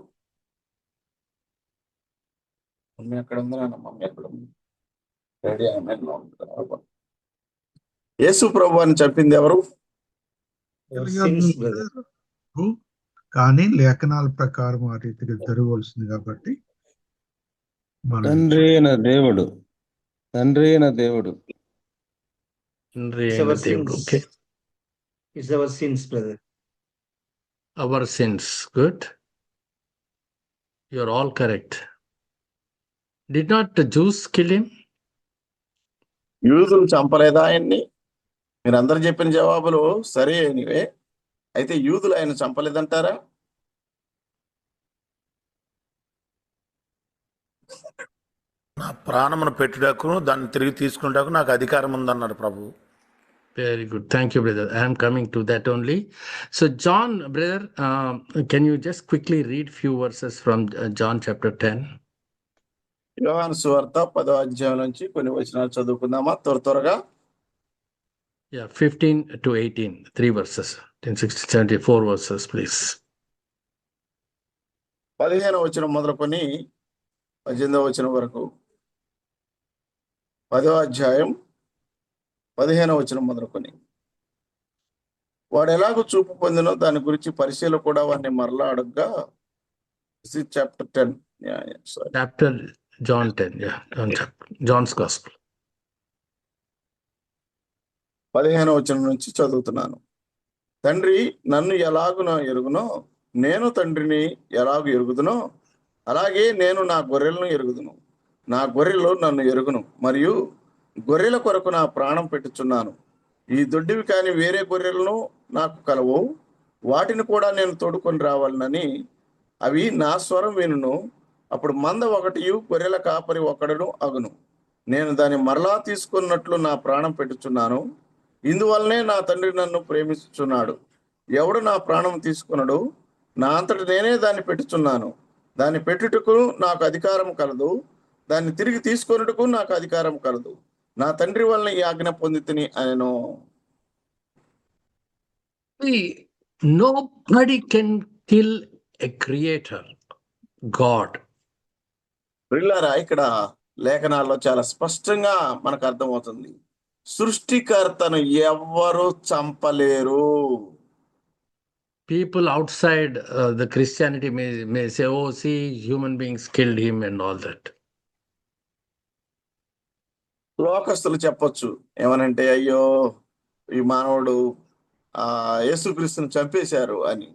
మమ్మీ అక్కడ ఉందా? మమ్మీ అక్కడ ఉంది. యేసు ప్రభువాన్ని చంపింది ఎవరు? కానీ లేఖనాల ప్రకారం ఆ రీతిగా జరగవలసింది కాబట్టి మనవి. తండ్రి అయిన దేవుడు తండ్రి అయిన దేవుడు తండ్రి It's అయిన our దేవుడు. sins. Okay. It's our sins, brother. Our sins. Good. You're all correct. Did not the Jews kill him? యూదులు చంపలేదా ఆయన్ని? మీరందరూ చెప్పిన జవాబులు సరే అయినవే. అయితే యూదులు ఆయన చంపలేదంటారా? నా ప్రాణమును పెట్టుటకు దాన్ని తిరిగి తీసుకున్నటకు నాకు అధికారం ఉందన్నాడు ప్రభు. Very good. Thank you, brother. I am coming to that only. So, John, brother, can you just quickly read few verses from John chapter 10? యోహాను సువార్త 10వ అధ్యాయం నుంచి కొన్ని వచనాలు చదువుకుందామా త్వరగా? Yeah, 15 to 18, 3 verses. 10, 16, 74 verses, please. 15వ వచనం మొదలుకొని 18వ వచనం వరకు. 10వ అధ్యాయం 15వ వచనం మొదలుకొని. వాడు ఎలాగో చూపు పొందినో దాని గురించి పరిశీలన కూడా వాడిని మరలా అడగ్గా, chapter 10. Sorry, Chapter John 10, yeah, John's Gospel. 15వ వచనం నుంచి చదువుతున్నాను. తండ్రి నన్ను ఎలాగునో ఎరుగునో, నేను తండ్రిని ఎలాగూ ఎరుగుదునో, అలాగే నేను నా గొర్రెలను ఎరుగుదును. నా గొర్రెలు నన్ను ఎరుగును, మరియు గొర్రెల కొరకు నా ప్రాణం పెట్టుచున్నాను. ఈ దొడ్డివి కాని వేరే గొర్రెలను నాకు కలవు, వాటిని కూడా నేను తోడుకొని రావాలనని అవి నా స్వరం వినును. అప్పుడు మంద ఒకటియు గొర్రెల కాపరి ఒకడును అగును. నేను దాన్ని మరలా తీసుకున్నట్లు నా ప్రాణం పెట్టుచున్నాను. ఇందువల్లనే నా తండ్రి నన్ను ప్రేమిస్తున్నాడు. ఎవడు నా ప్రాణం తీసుకున్నాడు, నా అంతటి నేనే దాన్ని పెట్టుచున్నాను. దాన్ని పెట్టుటకు నాకు అధికారం కలదు, దాన్ని తిరిగి తీసుకొనుటకు నాకు అధికారం కలదు. నా తండ్రి వలన ఈ ఆజ్ఞ పొందితిని ఆయను. Nobody can kill a creator, God. ప్రియులారా, ఇక్కడ లేఖనాల్లో చాలా స్పష్టంగా మనకు అర్థమవుతుంది, సృష్టికర్తను ఎవ్వరూ చంపలేరు. People outside the Christianity may say, oh, see, human beings killed him and all that. లోకస్తులు చెప్పొచ్చు ఏమనంటే, అయ్యో ఈ మానవుడు యేసుక్రీస్తుని చంపేశారు అని.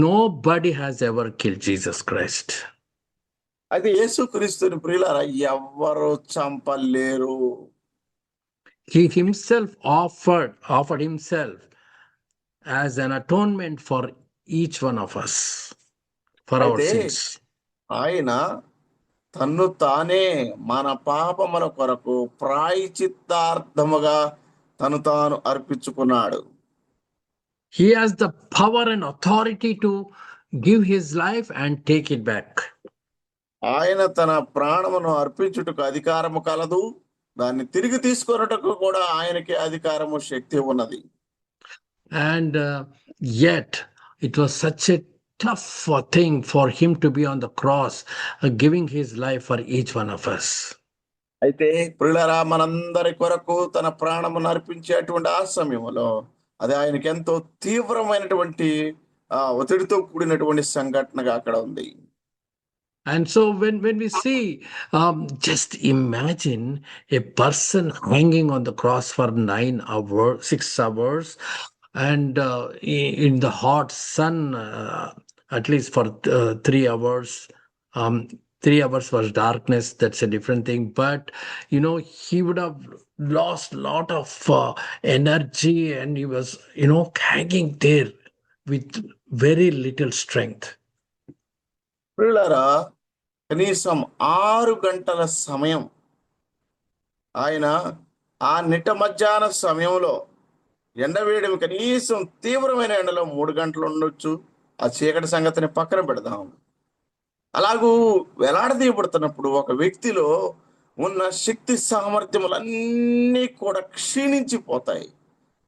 Nobody has ever killed Jesus Christ. అయితే యేసుక్రీస్తుని ప్రియులారా ఎవ్వరూ చంపలేరు. He himself offered himself as an atonement for each one of us, for our అయితే sins. ఆయన తన్ను తానే మన పాపముల కొరకు ప్రాయచిత్తార్థముగా తను తాను అర్పించుకున్నాడు. He has the power and authority to give his life and take it back. ఆయన తన ప్రాణమును అర్పించుటకు అధికారము కలదు, దాన్ని తిరిగి తీసుకొనుటకు కూడా ఆయనకి అధికారము, శక్తి ఉన్నది. And yet it was such a tough thing for him to be on the cross, giving his life for each one of us. అయితే ప్రియులారా, మనందరి కొరకు తన ప్రాణమును అర్పించేటువంటి ఆ సమయంలో అది ఆయనకి ఎంతో తీవ్రమైనటువంటి ఒత్తిడితో కూడినటువంటి సంఘటనగా అక్కడ ఉంది. And so when we see, just imagine a person hanging on the cross for 6 hours, and in the hot sun, at least for 3 hours. 3 hours was darkness, that's a different thing. But, he would have lost a lot of energy, and he was, hanging there with very little strength. ప్రియులారా, కనీసం 6 గంటల సమయం ఆయన ఆ నిట్ట మధ్యాహ్న సమయంలో ఎండవేయడం, కనీసం తీవ్రమైన ఎండలో 3 గంటలు ఉండొచ్చు. ఆ చీకటి సంగతిని పక్కన పెడదాం. అలాగూ వేలాడదీయబడుతున్నప్పుడు ఒక వ్యక్తిలో ఉన్న శక్తి సామర్థ్యములన్నీ కూడా క్షీణించిపోతాయి.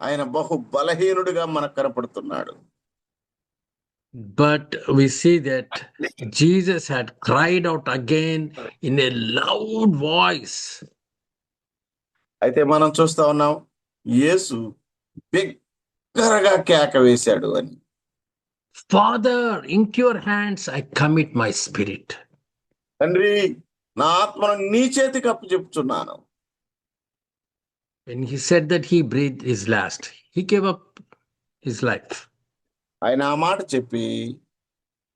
ఆయన బహు బలహీనుడిగా మనకు కనపడుతున్నాడు. But we see that Jesus had cried out again in a loud voice. అయితే మనం చూస్తా ఉన్నాం, యేసు బిగ్గరగా కేక వేశాడు అని. Father, into your hands I commit my spirit. తండ్రి, నా ఆత్మను నీ చేతికి అప్పచెప్పుచున్నాను. When he said that, he breathed his last. He gave up his life. ఆయన ఆ మాట చెప్పి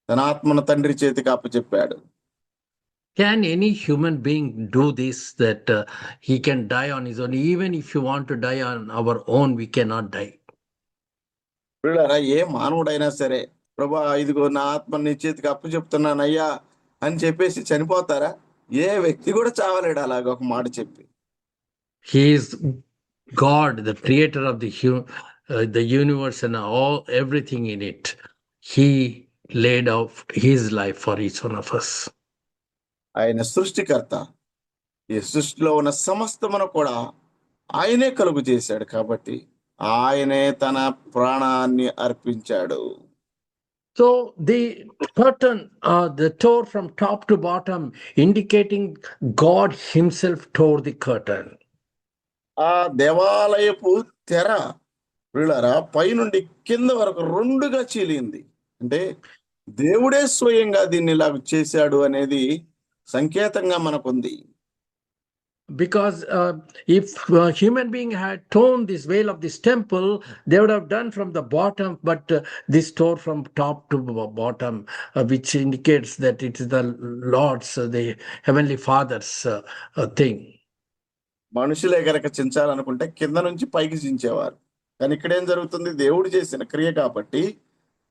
తన ఆత్మను తండ్రి చేతికి అప్పచెప్పాడు. Can any human being do this, that he can die on his own? Even if you want to die on our own, we cannot die. పిల్లరా, ఏ మానవుడైనా సరే, ప్రభా ఇదిగో నా ఆత్మ నీ చేతికి అప్పచెప్తున్నాను అయ్యా అని చెప్పేసి చనిపోతారా? ఏ వ్యక్తి కూడా చావలేడు అలాగ ఒక మాట చెప్పి. He is God, the creator of the universe and everything in it. He laid out his life for each one of us. ఆయన సృష్టికర్త. ఈ సృష్టిలో ఉన్న సమస్తమును కూడా ఆయనే కలుగు చేశాడు కాబట్టి ఆయనే తన ప్రాణాన్ని అర్పించాడు. So the curtain, the tore from top to bottom, indicating God himself tore the curtain. ఆ దేవాలయపు తెర పిల్లరా పైనుండి కింద వరకు రెండుగా చీలింది. అంటే దేవుడే స్వయంగా దీన్ని ఇలా చేశాడు అనేది సంకేతంగా మనకుంది. Because if a human being had torn this veil of this temple, they would have done from the bottom, but this tore from top to bottom, which indicates that it is the Lord's, the Heavenly Father's thing. మనుషులే గనక చించాలనుకుంటే కింద నుంచి పైకి చించేవారు. కానీ ఇక్కడేం జరుగుతుంది? దేవుడు చేసిన క్రియ కాబట్టి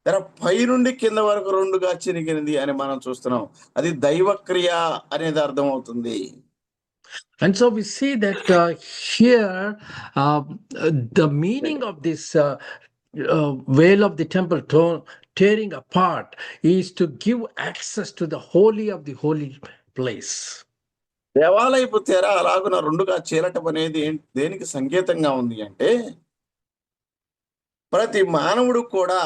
తెర పై నుండి కింద వరకు రెండుగా చినిగినది అని మనం చూస్తున్నాం. అది దైవ క్రియ అనేది అర్థం అవుతుంది. And so we see that here the meaning of this veil of the temple tearing apart is to give access to the holy of the holy place. దేవాలయపు తెర అలాగున రెండుగా చీలటం అనేది దేనికి సంకేతంగా ఉంది అంటే, ప్రతి మానవుడు కూడా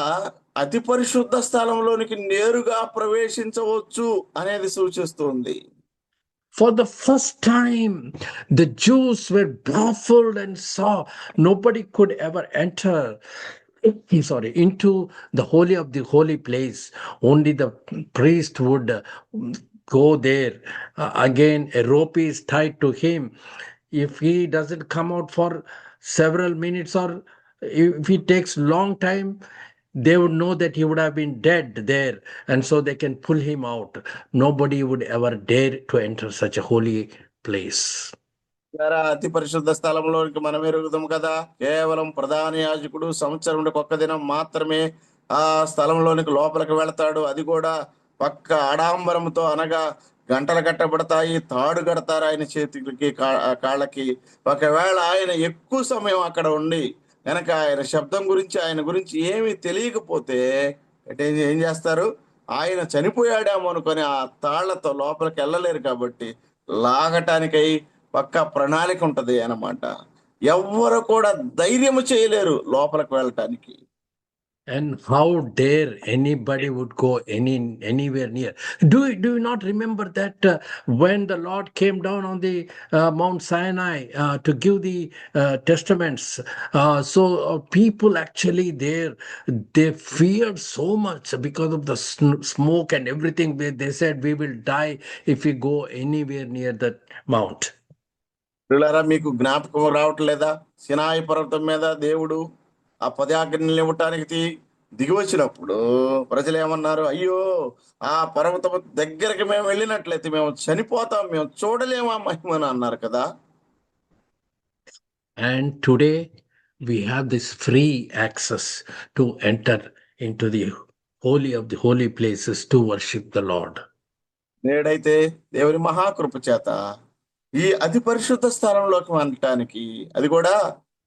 అతి పరిశుద్ధ స్థలంలోనికి నేరుగా ప్రవేశించవచ్చు అనేది సూచిస్తుంది. For the first time, the Jews were baffled and saw nobody could ever enter into the holy of the holy place. Only the priest would go there. Again, a rope is tied to him. If he doesn't come out for several minutes, or if he takes long time, they would know that he would have been dead there, and so they can pull him out. Nobody would ever dare to enter such a holy place. అతి పరిశుద్ధ స్థలంలోనికి మనం ఎరుగుదాం కదా. కేవలం ప్రధాన యాజకుడు సంవత్సరంలో ఒక్క దినం మాత్రమే ఆ స్థలంలోనికి లోపలికి వెళతాడు. అది కూడా పక్క ఆడంబరంతో, అనగా గంటలు కట్టబడతాయి, తాడు కడతారు ఆయన చేతులకి కాళ్ళకి. ఒకవేళ ఆయన ఎక్కువ సమయం అక్కడ ఉండి కనుక ఆయన శబ్దం గురించి, ఆయన గురించి ఏమీ తెలియకపోతే ఏం చేస్తారు? ఆయన చనిపోయాడేమో అనుకొని ఆ తాళ్లతో లోపలికి వెళ్ళలేరు కాబట్టి లాగటానికై పక్క ప్రణాళిక ఉంటది అన్నమాట. ఎవ్వరు కూడా ధైర్యము చేయలేరు లోపలికి వెళ్ళటానికి. And how dare anybody would go anywhere near? Do you not remember that when the Lord came down on the Mount Sinai to give the testaments, so people actually there, they feared so much because of the smoke and everything. They said, we will die if we go anywhere near that mount. పిల్లరా, మీకు జ్ఞాపకం రావట్లేదా? సినాయి పర్వతం మీద దేవుడు ఆ 10 ఆజ్ఞలు ఇవ్వటానికి దిగి వచ్చినప్పుడు ప్రజలు ఏమన్నారు? అయ్యో, ఆ పర్వతం దగ్గరికి మేము వెళ్ళినట్లయితే మేము చనిపోతాం, మేము చూడలేమా మహిమను అన్నారు కదా. And today we have this free access to enter into the holy of the holy places to worship the Lord. నేడైతే దేవుని మహాకృప చేత ఈ అతి పరిశుద్ధ స్థలంలోకి వెళ్ళటానికి, అది కూడా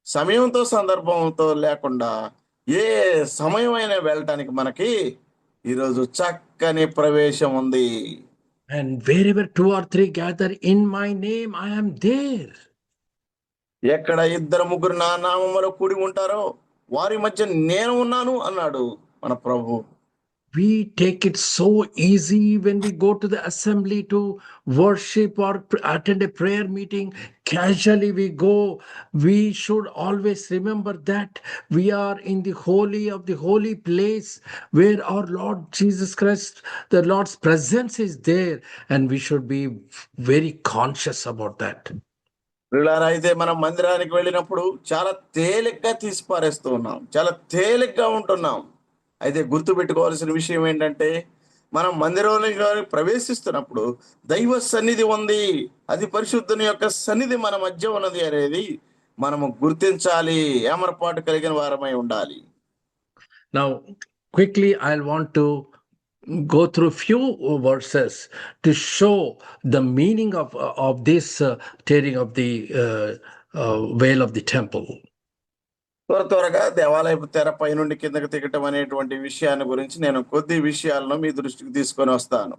సమయంతో సందర్భంతో లేకుండా ఏ సమయం అయినా వెళ్ళటానికి మనకి ఈరోజు చక్కని ప్రవేశం ఉంది. And wherever 2 or 3 gather in my name, I am there. ఎక్కడ 2-3 నా నామములో కూడి ఉంటారో వారి మధ్య నేను ఉన్నాను అన్నాడు మన ప్రభు. We take it so easy when we go to the assembly to worship or attend a prayer meeting. Casually we go. We should always remember that we are in the holy of the holy place where our Lord Jesus Christ, the Lord's presence is there, and we should be very conscious about that. ప్రియులారా, అయితే మనం మందిరానికి వెళ్ళినప్పుడు చాలా తేలిగ్గా తీసి పారేస్తూ ఉన్నాం, చాలా తేలిగ్గా ఉంటున్నాం. అయితే గుర్తుపెట్టుకోవాల్సిన విషయం ఏంటంటే, మనం మందిరంలోకి ప్రవేశిస్తున్నప్పుడు దైవ సన్నిధి ఉంది, అది పరిశుద్ధుని యొక్క సన్నిధి మన మధ్య ఉన్నది అనేది మనము గుర్తించాలి, ఏమరపాటు కలిగిన వారమై ఉండాలి. Now, quickly, I'll want to go through few verses to show the meaning of this tearing of the veil of the temple. త్వరగా దేవాలయపు తెరపై నుండి కిందకి దిగటం అనేటువంటి విషయాన్ని గురించి నేను కొద్ది విషయాలను మీ దృష్టికి తీసుకొని వస్తాను.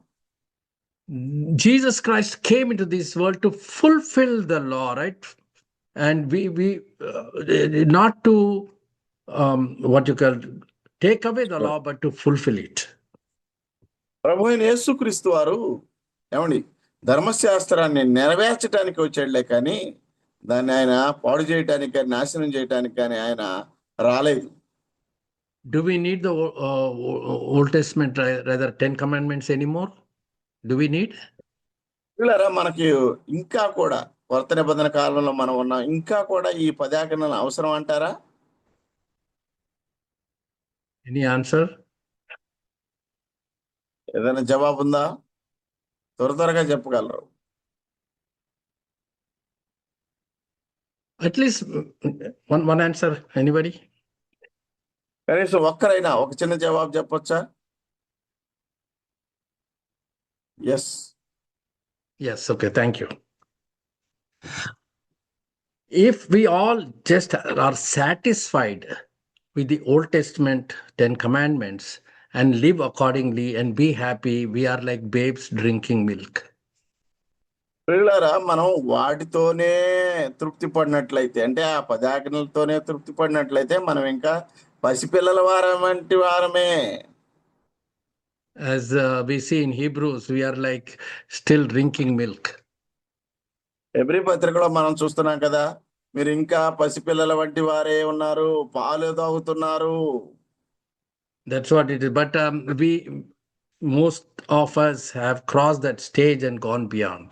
Jesus Christ came into this world to fulfill the law, right? And we not to what you call take away the law, but to fulfill it. ప్రభు అయిన యేసుక్రీస్తు వారు ఏమండి ధర్మశాస్త్రాన్ని నెరవేర్చడానికి వచ్చాడులే కానీ దాన్ని ఆయన పాడు చేయటానికి కానీ నాశనం చేయటానికి కానీ ఆయన రాలేదు. Do we need the Old Testament, rather 10 commandments anymore? Do we need? పిల్లరా, మనకి ఇంకా కూడా కొత్త నిబంధన కాలంలో మనం ఉన్నాం, ఇంకా కూడా ఈ 10 ఆజ్ఞలు అవసరం అంటారా? Any answer? ఏదైనా జవాబు ఉందా? త్వరగా చెప్పగలరు. At least one answer, anybody? కనీసం ఒక్కరైనా ఒక చిన్న జవాబు చెప్పొచ్చా? Yes, okay, thank you. If we all just are satisfied with the Old Testament 10 commandments and live accordingly and be happy, we are like babes drinking milk. పిల్లరా, మనం వాటితోనే తృప్తి పడినట్లయితే, అంటే ఆ 10 ఆజ్ఞలతోనే తృప్తి పడినట్లయితే మనం ఇంకా పసిపిల్లల వారమంటి వారమే. As we see in Hebrews, we are like still drinking milk. Hebrew పత్రికలో మనం చూస్తున్నాం కదా, మీరు ఇంకా పసిపిల్లల వంటి వారే ఉన్నారు, పాలు తాగుతున్నారు. That's what it is. But most of us have crossed that stage and gone beyond.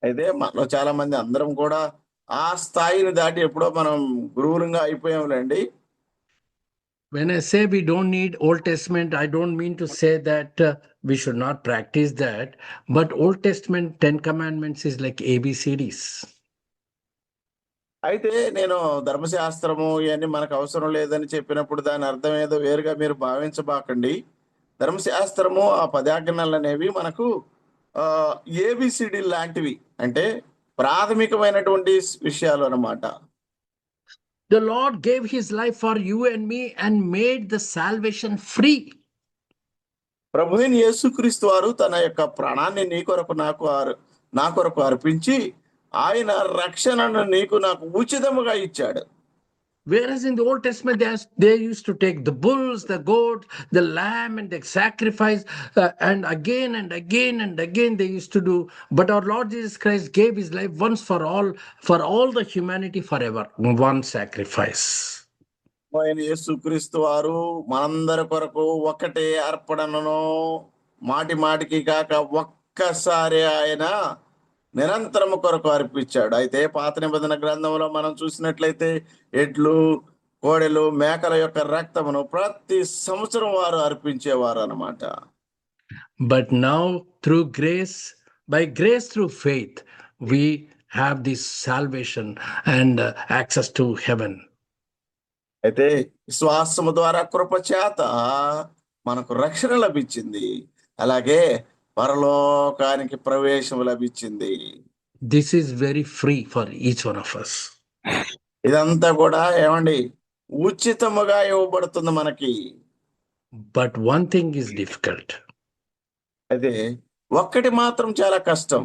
అయితే మనలో చాలా మంది అందరం కూడా ఆ స్థాయిని దాటి ఎప్పుడో మనం గురువులంగా అయిపోయాములేండి. When I say we don't need Old Testament, I don't mean to say that we should not practice that. But Old Testament 10 commandments is like ABCDs. అయితే నేను ధర్మశాస్త్రము ఇవన్నీ మనకు అవసరం లేదని చెప్పినప్పుడు దాని అర్థం ఏదో వేరుగా మీరు భావించబాకండి. ధర్మశాస్త్రము ఆ 10 ఆజ్ఞలు అనేవి మనకు ఏబిసిడి లాంటివి, అంటే ప్రాథమికమైనటువంటి విషయాలు అన్నమాట. The Lord gave his life for you and me and made the salvation free. ప్రభువైన యేసుక్రీస్తు వారు తన యొక్క ప్రాణాన్ని నీ కొరకు నా కొరకు అర్పించి ఆయన రక్షణను నీకు నాకు ఉచితముగా ఇచ్చాడు. Whereas in the Old Testament, they used to take the bulls, the goats, the lamb, and they sacrifice, and again and again and again they used to do. But our Lord Jesus Christ gave his life once for all the humanity forever, one sacrifice. ఆయన యేసుక్రీస్తు వారు మనందరి కొరకు ఒకటే అర్పణను మాటికి కాక ఒక్కసారి ఆయన నిరంతరము కొరకు అర్పించాడు. అయితే పాత నిబంధన గ్రంథంలో మనం చూసినట్లయితే ఎడ్లు, కోడెలు, మేకల యొక్క రక్తమును ప్రతి సంవత్సరం వారు అర్పించేవారు అన్నమాట. But now by grace through faith, we have this salvation and access to heaven. అయితే విశ్వాసము ద్వారా కృప చేత మనకు రక్షణ లభించింది, అలాగే పరలోకానికి ప్రవేశం లభించింది. This is very free for each one of us. ఇదంతా కూడా ఏమండి ఉచితముగా ఇవ్వబడుతుంది మనకి. But one thing is difficult. అయితే ఒక్కటి మాత్రం చాలా కష్టం.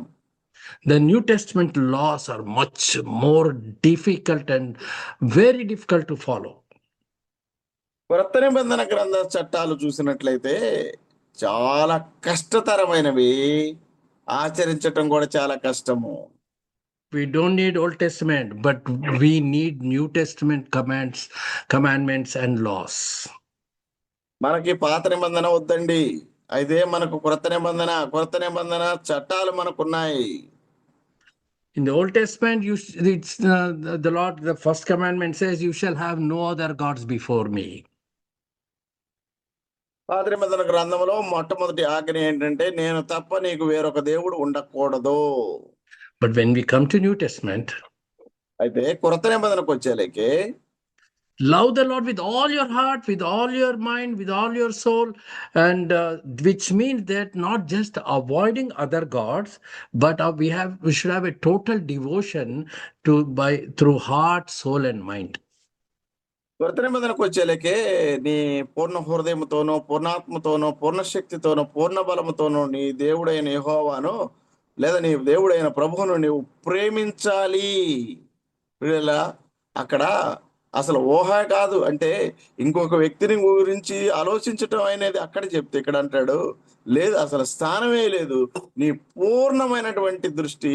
The New Testament laws are much more difficult and very difficult to follow. కొత్త నిబంధన గ్రంథ చట్టాలు చూసినట్లయితే చాలా కష్టతరమైనవి, ఆచరించటం కూడా చాలా కష్టము. We don't need Old Testament, but we need New Testament commandments and laws. మనకి పాత నిబంధన వద్దండి, అయితే మనకు కొత్త నిబంధన చట్టాలు మనకున్నాయి. In the Old Testament, it's the Lord, the first commandment says, "You shall have no other gods before me." పాత నిబంధన గ్రంథంలో మొట్టమొదటి ఆజ్ఞ ఏంటంటే, నేను తప్ప నీకు వేరొక దేవుడు ఉండకూడదు. But when we come to New Testament, అయితే కొత్త నిబంధనకు వచ్చేలేకే love the Lord with all your heart, with all your mind, with all your soul, and which means that not just avoiding other gods, but we should have a total devotion through heart, soul, and mind. కొత్త నిబంధనకు వచ్చేలేకే నీ పూర్ణ హృదయముతోనో, పూర్ణాత్మతోనో, పూర్ణ శక్తితోనో, పూర్ణ బలముతోనో నీ దేవుడైన యెహోవాను లేదా నీ దేవుడైన ప్రభువును నీవు ప్రేమించాలి. ఇలా అక్కడ అసలు ఊహ కాదు, అంటే ఇంకొక వ్యక్తిని గురించి ఆలోచించటం అనేది అక్కడ చెప్తే ఇక్కడ అంటాడు లేదు, అసలు స్థానమే లేదు, నీ పూర్ణమైనటువంటి దృష్టి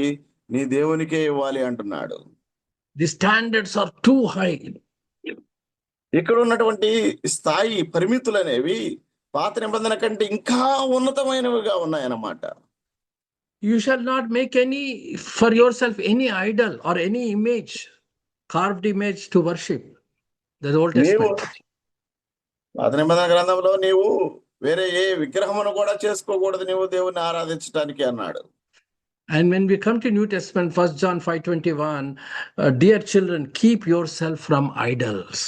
నీ దేవునికే ఇవ్వాలి అంటున్నాడు. The standards are too high. ఇక్కడ ఉన్నటువంటి స్థాయి పరిమితులు అనేవి పాత నిబంధన కంటే ఇంకా ఉన్నతమైనవిగా ఉన్నాయన్నమాట. You shall not make for yourself any idol or any image, carved image to worship. The Old Testament. పాత నిబంధన గ్రంథంలో నీవు వేరే ఏ విగ్రహమును కూడా చేసుకోకూడదు, నీవు దేవుని ఆరాధించడానికి అన్నాడు. And when we come to New Testament, 1 John 5:21, dear children, keep yourself from idols.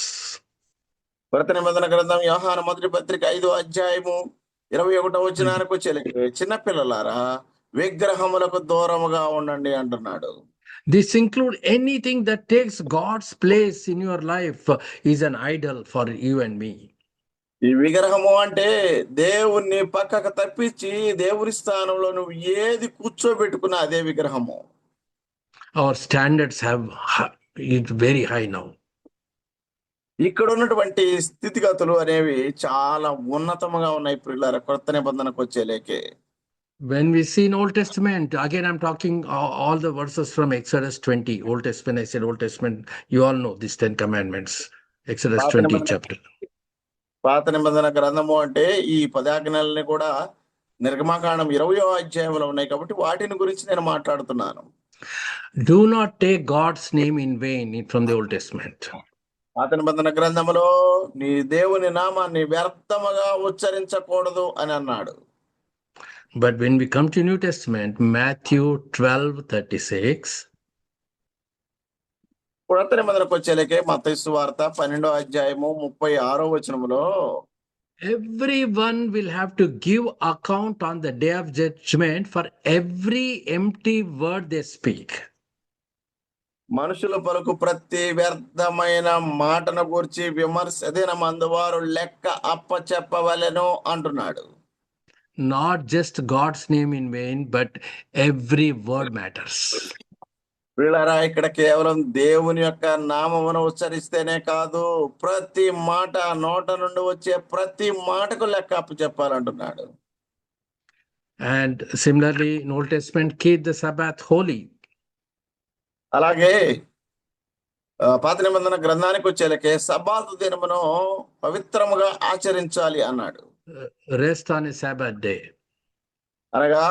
కొత్త నిబంధన గ్రంథం యోహాను మొదటి పత్రిక 5:21 వచ్చేలకి చిన్న పిల్లలారా విగ్రహములకు దూరముగా ఉండండి అంటున్నాడు. This include anything that takes God's place in your life is an idol for you and me. ఈ విగ్రహము అంటే దేవుణ్ణి పక్కకు తప్పించి దేవుని స్థానంలో నువ్వు ఏది కూర్చోబెట్టుకున్నా అదే విగ్రహము. Our standards is very high now. ఇక్కడ ఉన్నటువంటి స్థితిగతులు అనేవి చాలా ఉన్నతముగా ఉన్నాయి ప్రియులారా కొత్త నిబంధనకు వచ్చేలేకే. When we see in Old Testament, again I'm talking all the verses from Exodus 20. Old Testament, I said Old Testament, you all know these 10 commandments. Exodus 20 chapter. పాత నిబంధన గ్రంథము అంటే ఈ 10 ఆజ్ఞలని కూడా నిర్గమకాండం 20వ అధ్యాయంలో ఉన్నాయి కాబట్టి వాటిని గురించి నేను మాట్లాడుతున్నాను. Do not take God's name in vain from the Old Testament. పాత నిబంధన గ్రంథములో నీ దేవుని నామాన్ని వ్యర్థముగా ఉచ్చరించకూడదు అని అన్నాడు. But when we come to New Testament, Matthew 12:36, కొత్త నిబంధనకు వచ్చేలకే మత్తయి సువార్త 12వ అధ్యాయము 36వ వచనములో everyone will have to give account on the day of judgment for every empty word they speak. మనుషుల పలుకు ప్రతి వ్యర్థమైన మాటను గురించి విమర్శ దినమందు వారు లెక్క అప్పచెప్పవలెను అంటున్నాడు. Not just God's name in vain, but every word matters. వీళ్ళరా ఇక్కడ కేవలం దేవుని యొక్క నామమును ఉచ్చరిస్తేనే కాదు, ప్రతి మాట నోట నుండి వచ్చే ప్రతి మాటకు లెక్క అప్పచెప్పాలంటున్నాడు. And similarly, in Old Testament, keep the Sabbath holy. అలాగే పాత నిబంధన గ్రంథానికి వచ్చేలకే సబ్బాతు దినమును పవిత్రముగా ఆచరించాలి అన్నాడు. Rest on a Sabbath day. అనగా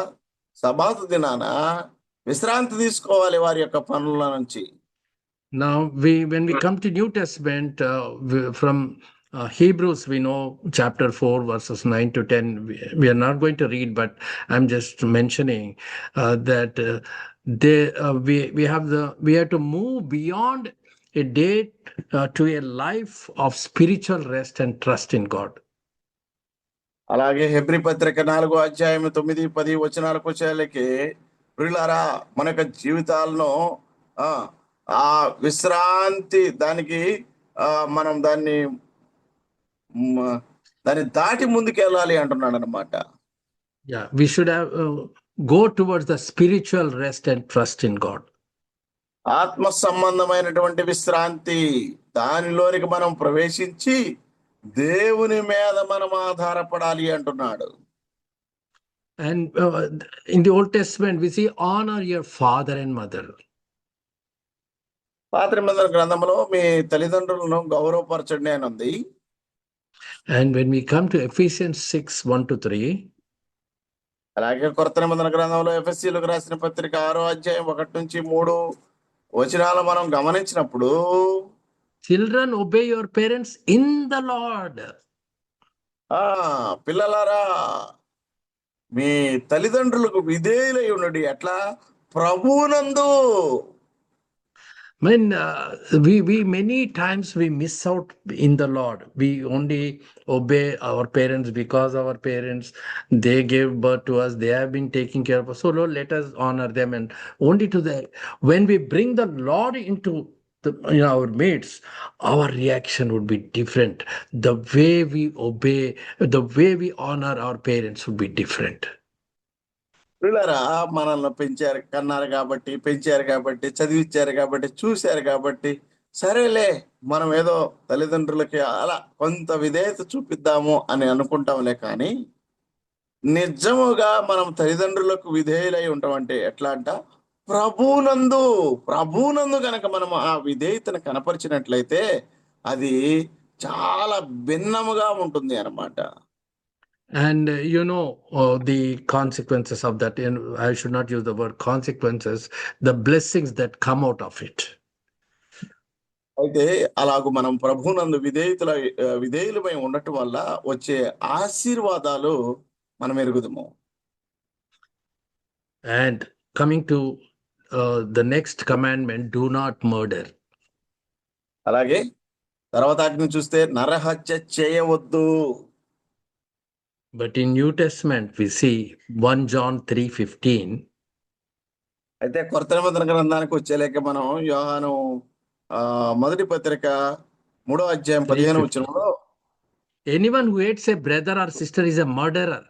సబ్బాతు దినాన విశ్రాంతి తీసుకోవాలి వారి యొక్క పనుల నుంచి. Now, when we come to New Testament, from Hebrews, we know chapter 4, verses 9 to 10. We are not going to read, but I'm just mentioning that we have to move beyond a day to a life of spiritual rest and trust in God. అలాగే Hebrew పత్రిక 4వ అధ్యాయం 9, 10 వచనాలకు వచ్చేలకి ప్రియులారా మన యొక్క జీవితాలను ఆ విశ్రాంతి దానికి మనం దాన్ని దాటి ముందుకెళ్ళాలి అంటున్నాడు అనమాట. Yeah, we should have go towards the spiritual rest and trust in God. ఆత్మ సంబంధమైనటువంటి విశ్రాంతి దానిలోనికి మనం ప్రవేశించి దేవుని మీద మనం ఆధారపడాలి అంటున్నాడు. And in the Old Testament, we see honor your father and mother. పాత నిబంధన గ్రంథంలో మీ తల్లిదండ్రులను గౌరవపరచండి అని ఉంది. And when we come to Ephesians 6:1-3, అలాగే కొత్త నిబంధన గ్రంథంలో ఎఫెసీయులకు రాసిన పత్రిక 6వ అధ్యాయం 1-3 వచనాలు మనం గమనించినప్పుడు, children, obey your parents in the Lord. పిల్లలారా మీ తల్లిదండ్రులకు విధేయులై ఉండండి. ఎట్లా? ప్రభువునందు. I mean, we many times we miss out in the Lord. We only obey our parents because our parents, they gave birth to us. They have been taking care of us. So Lord, let us honor them. And only to the when we bring the Lord into our midst, our reaction would be different. The way we obey, the way we honor our parents would be different. పిల్లరా మనల్ని పెంచారు, కన్నారు కాబట్టి, పెంచారు కాబట్టి, చదివించారు కాబట్టి, చూశారు కాబట్టి, సరేలే మనం ఏదో తల్లిదండ్రులకి అలా కొంత విధేయత చూపిద్దాము అని అనుకుంటాంలే. కానీ నిజముగా మనం తల్లిదండ్రులకు విధేయులై ఉంటామంటే ఎట్లా అంట? ప్రభువునందు గనక మనం ఆ విధేయతను కనపరిచినట్లయితే అది చాలా భిన్నముగా ఉంటుంది అన్నమాట. And the consequences of that, and I should not use the word consequences, the blessings that come out of it. అయితే అలాగూ మనం ప్రభువునందు విధేయులమై ఉండటం వల్ల వచ్చే ఆశీర్వాదాలు మనం ఎరుగుదము. And coming to the next commandment, do not murder. అలాగే తర్వాత ఆజ్ఞ చూస్తే నరహత్య చేయవద్దు. But in New Testament, we see 1 John 3:15. అయితే కొత్త నిబంధన గ్రంథానికి వచ్చేలేక మనం యోహాను మొదటి పత్రిక 3వ అధ్యాయం 15వ వచనంలో, anyone who hates a brother or sister is a murderer.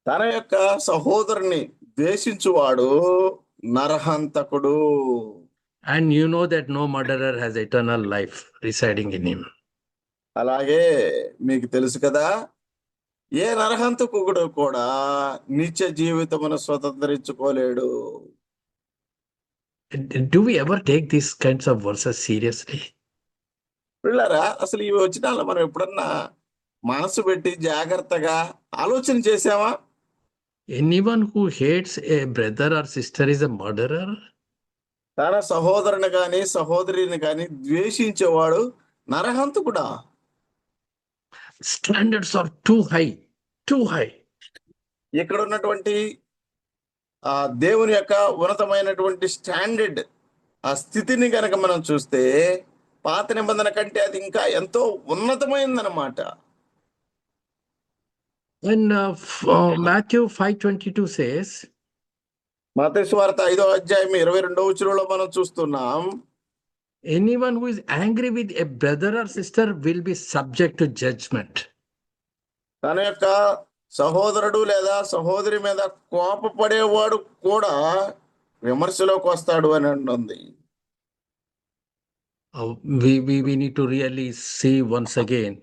తన యొక్క సహోదరుని ద్వేషించువాడు నరహంతకుడు. And you know that no murderer has eternal life residing in him. అలాగే మీకు తెలుసు కదా, ఏ నరహంతకుడు కూడా నిత్య జీవితమును స్వతంత్రించుకోలేడు. Do we ever take these kinds of verses seriously? పిల్లరా, అసలు ఇవి వచనాలు మనం ఎప్పుడన్నా మనసు పెట్టి జాగ్రత్తగా ఆలోచన చేసామా? Anyone who hates a brother or sister is a murderer. తన సహోదరుని కానీ సహోదరిని కానీ ద్వేషించేవాడు నరహంతకుడా? Standards are too high. ఇక్కడ ఉన్నటువంటి దేవుని యొక్క ఉన్నతమైనటువంటి స్టాండర్డ్, ఆ స్థితిని కనుక మనం చూస్తే పాత నిబంధన కంటే అది ఇంకా ఎంతో ఉన్నతమైందన్నమాట. And Matthew 5:22 says, మత్తయి సువార్త 5వ అధ్యాయం 22వ వచనంలో మనం చూస్తున్నాం, anyone who is angry with a brother or sister will be subject to judgment. తన యొక్క సహోదరుడు లేదా సహోదరి మీద కోపపడేవాడు కూడా విమర్శలోకి వస్తాడు అని అంటుంది. We need to really see once again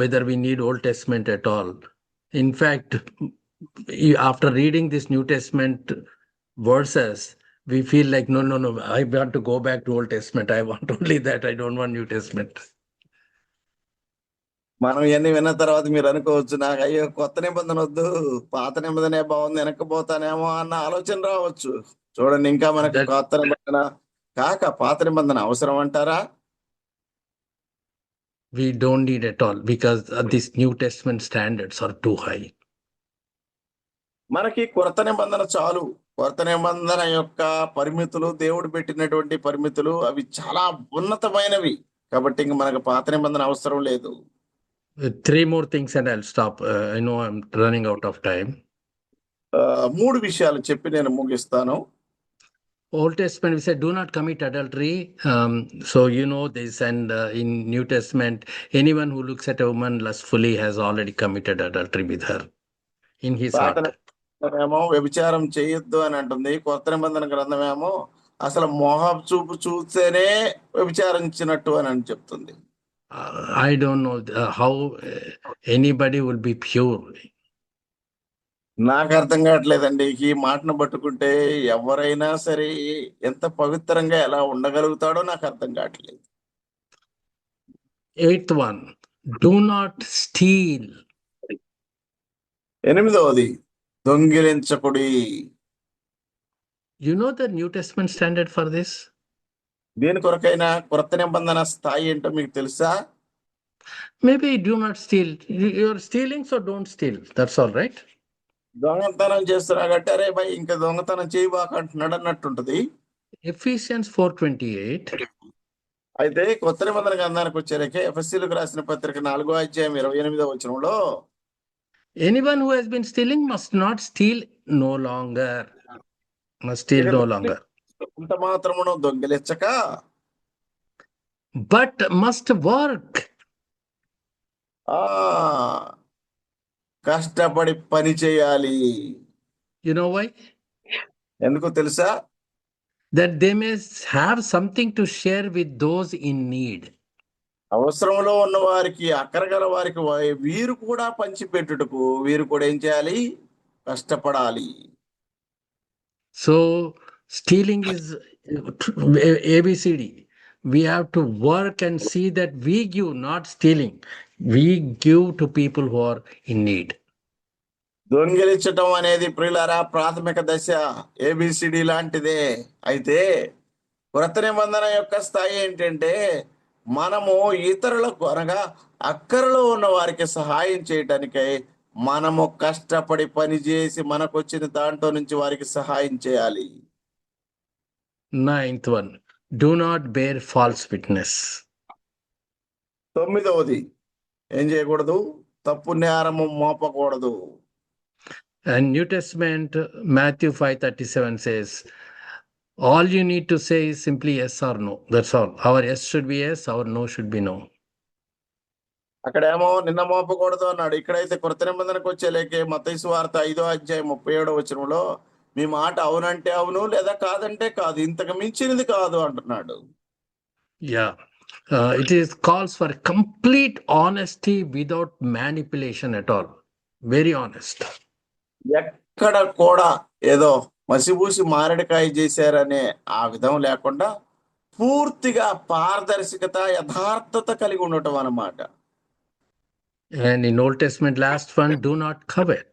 whether we need Old Testament at all. In fact, after reading this New Testament verses, we feel like, no, I want to go back to Old Testament. I want only that. I don't want New Testament. మనం ఇవన్నీ విన్న తర్వాత మీరు అనుకోవచ్చు, నాకు అయ్యో కొత్త నిబంధన వద్దు, పాత నిబంధనే బాగుంది, వెనక్కిపోతానేమో అన్న ఆలోచన రావచ్చు. చూడండి, ఇంకా మనకు కొత్త నిబంధన కాక పాత నిబంధన అవసరం అంటారా? We don't need at all because these New Testament standards are too high. మనకి కొత్త నిబంధన చాలు. కొత్త నిబంధన యొక్క పరిమితులు, దేవుడు పెట్టినటువంటి పరిమితులు అవి చాలా ఉన్నతమైనవి. కాబట్టి ఇంక మనకు పాత నిబంధన అవసరం లేదు. 3 more things and I'll stop. I know I'm running out of time. 3 విషయాలు చెప్పి నేను ముగిస్తాను. Old Testament, we said, do not commit adultery. So you know this, and in New Testament, anyone who looks at a woman lustfully has already committed adultery with her in his heart. ఏమో వ్యభిచారం చేయొద్దు అని అంటుంది. కొత్త నిబంధన గ్రంథం ఏమో అసలు మోహపు చూపు చూస్తేనే వ్యభిచారించినట్టు అని చెప్తుంది. I don't know how anybody will be pure. నాకు అర్థం కావట్లేదండి. ఈ మాటను పట్టుకుంటే ఎవరైనా సరే ఎంత పవిత్రంగా ఎలా ఉండగలుగుతాడో నాకు అర్థం కావట్లేదు. 8th one, do not steal. 8వది, దొంగిలించకుడి. You know the New Testament standard for this? దీని కొరకైనా కొత్త నిబంధన స్థాయి ఏంటో మీకు తెలుసా? Maybe do not steal. You're stealing, so don't steal. That's all, right? దొంగతనం చేస్తున్నా గట్టి అరే భయ్ ఇంకా దొంగతనం చేయబాక అంటున్నాడు అన్నట్టుంటది. Ephesians 4:28. అయితే కొత్త నిబంధన గ్రంథానికి వచ్చేసరికి ఎఫెసీయులకు రాసిన పత్రిక 4వ అధ్యాయం 28వ వచనంలో Anyone who has been stealing must not steal no longer. Must steal no longer. ఇంత మాత్రమును దొంగిలించక But must work. కష్టపడి పని చేయాలి. You know why? ఎందుకో తెలుసా? That they may have something to share with those in need. అవసరంలో ఉన్న వారికి, అక్కరగల వారికి వీరు కూడా పంచిపెట్టుటకు వీరు కూడా ఏం చేయాలి? కష్టపడాలి. So stealing is ABCD. We have to work and see that we give, not stealing. We give to people who are in need. దొంగిలించటం అనేది ప్రియులారా ప్రాథమిక దశ, ఏబిసిడి లాంటిదే. అయితే కొత్త నిబంధన యొక్క స్థాయి ఏంటంటే మనము ఇతరులకు అనగా అక్కరలో ఉన్న వారికి సహాయం చేయటానికై మనము కష్టపడి పని చేసి మనకు వచ్చిన దాంట్లో నుంచి వారికి సహాయం చేయాలి. 9th one, do not bear false witness. 9వది, ఏం చేయకూడదు? తప్పు నేరము మోపకూడదు. And New Testament, Matthew 5:37 says, all you need to say is simply yes or no. That's all. Our yes should be yes, our no should be no. అక్కడేమో నిన్న మోపకూడదు అన్నాడు. ఇక్కడైతే కొత్త నిబంధనకు వచ్చేలేకే మత్తయి సువార్త 5వ అధ్యాయం 37వ వచనంలో మీ మాట అవునంటే అవును లేదా కాదంటే కాదు, ఇంతకు మించినది కాదు అంటున్నాడు. Yeah. It is calls for complete honesty without manipulation at all. Very honest. ఎక్కడ కూడా ఏదో మసిబూసి మారేడుకాయ చేశారనే ఆ విధం లేకుండా పూర్తిగా పారదర్శకత, యథార్థత కలిగి ఉండటం అన్నమాట. And in Old Testament, last one, do not covet.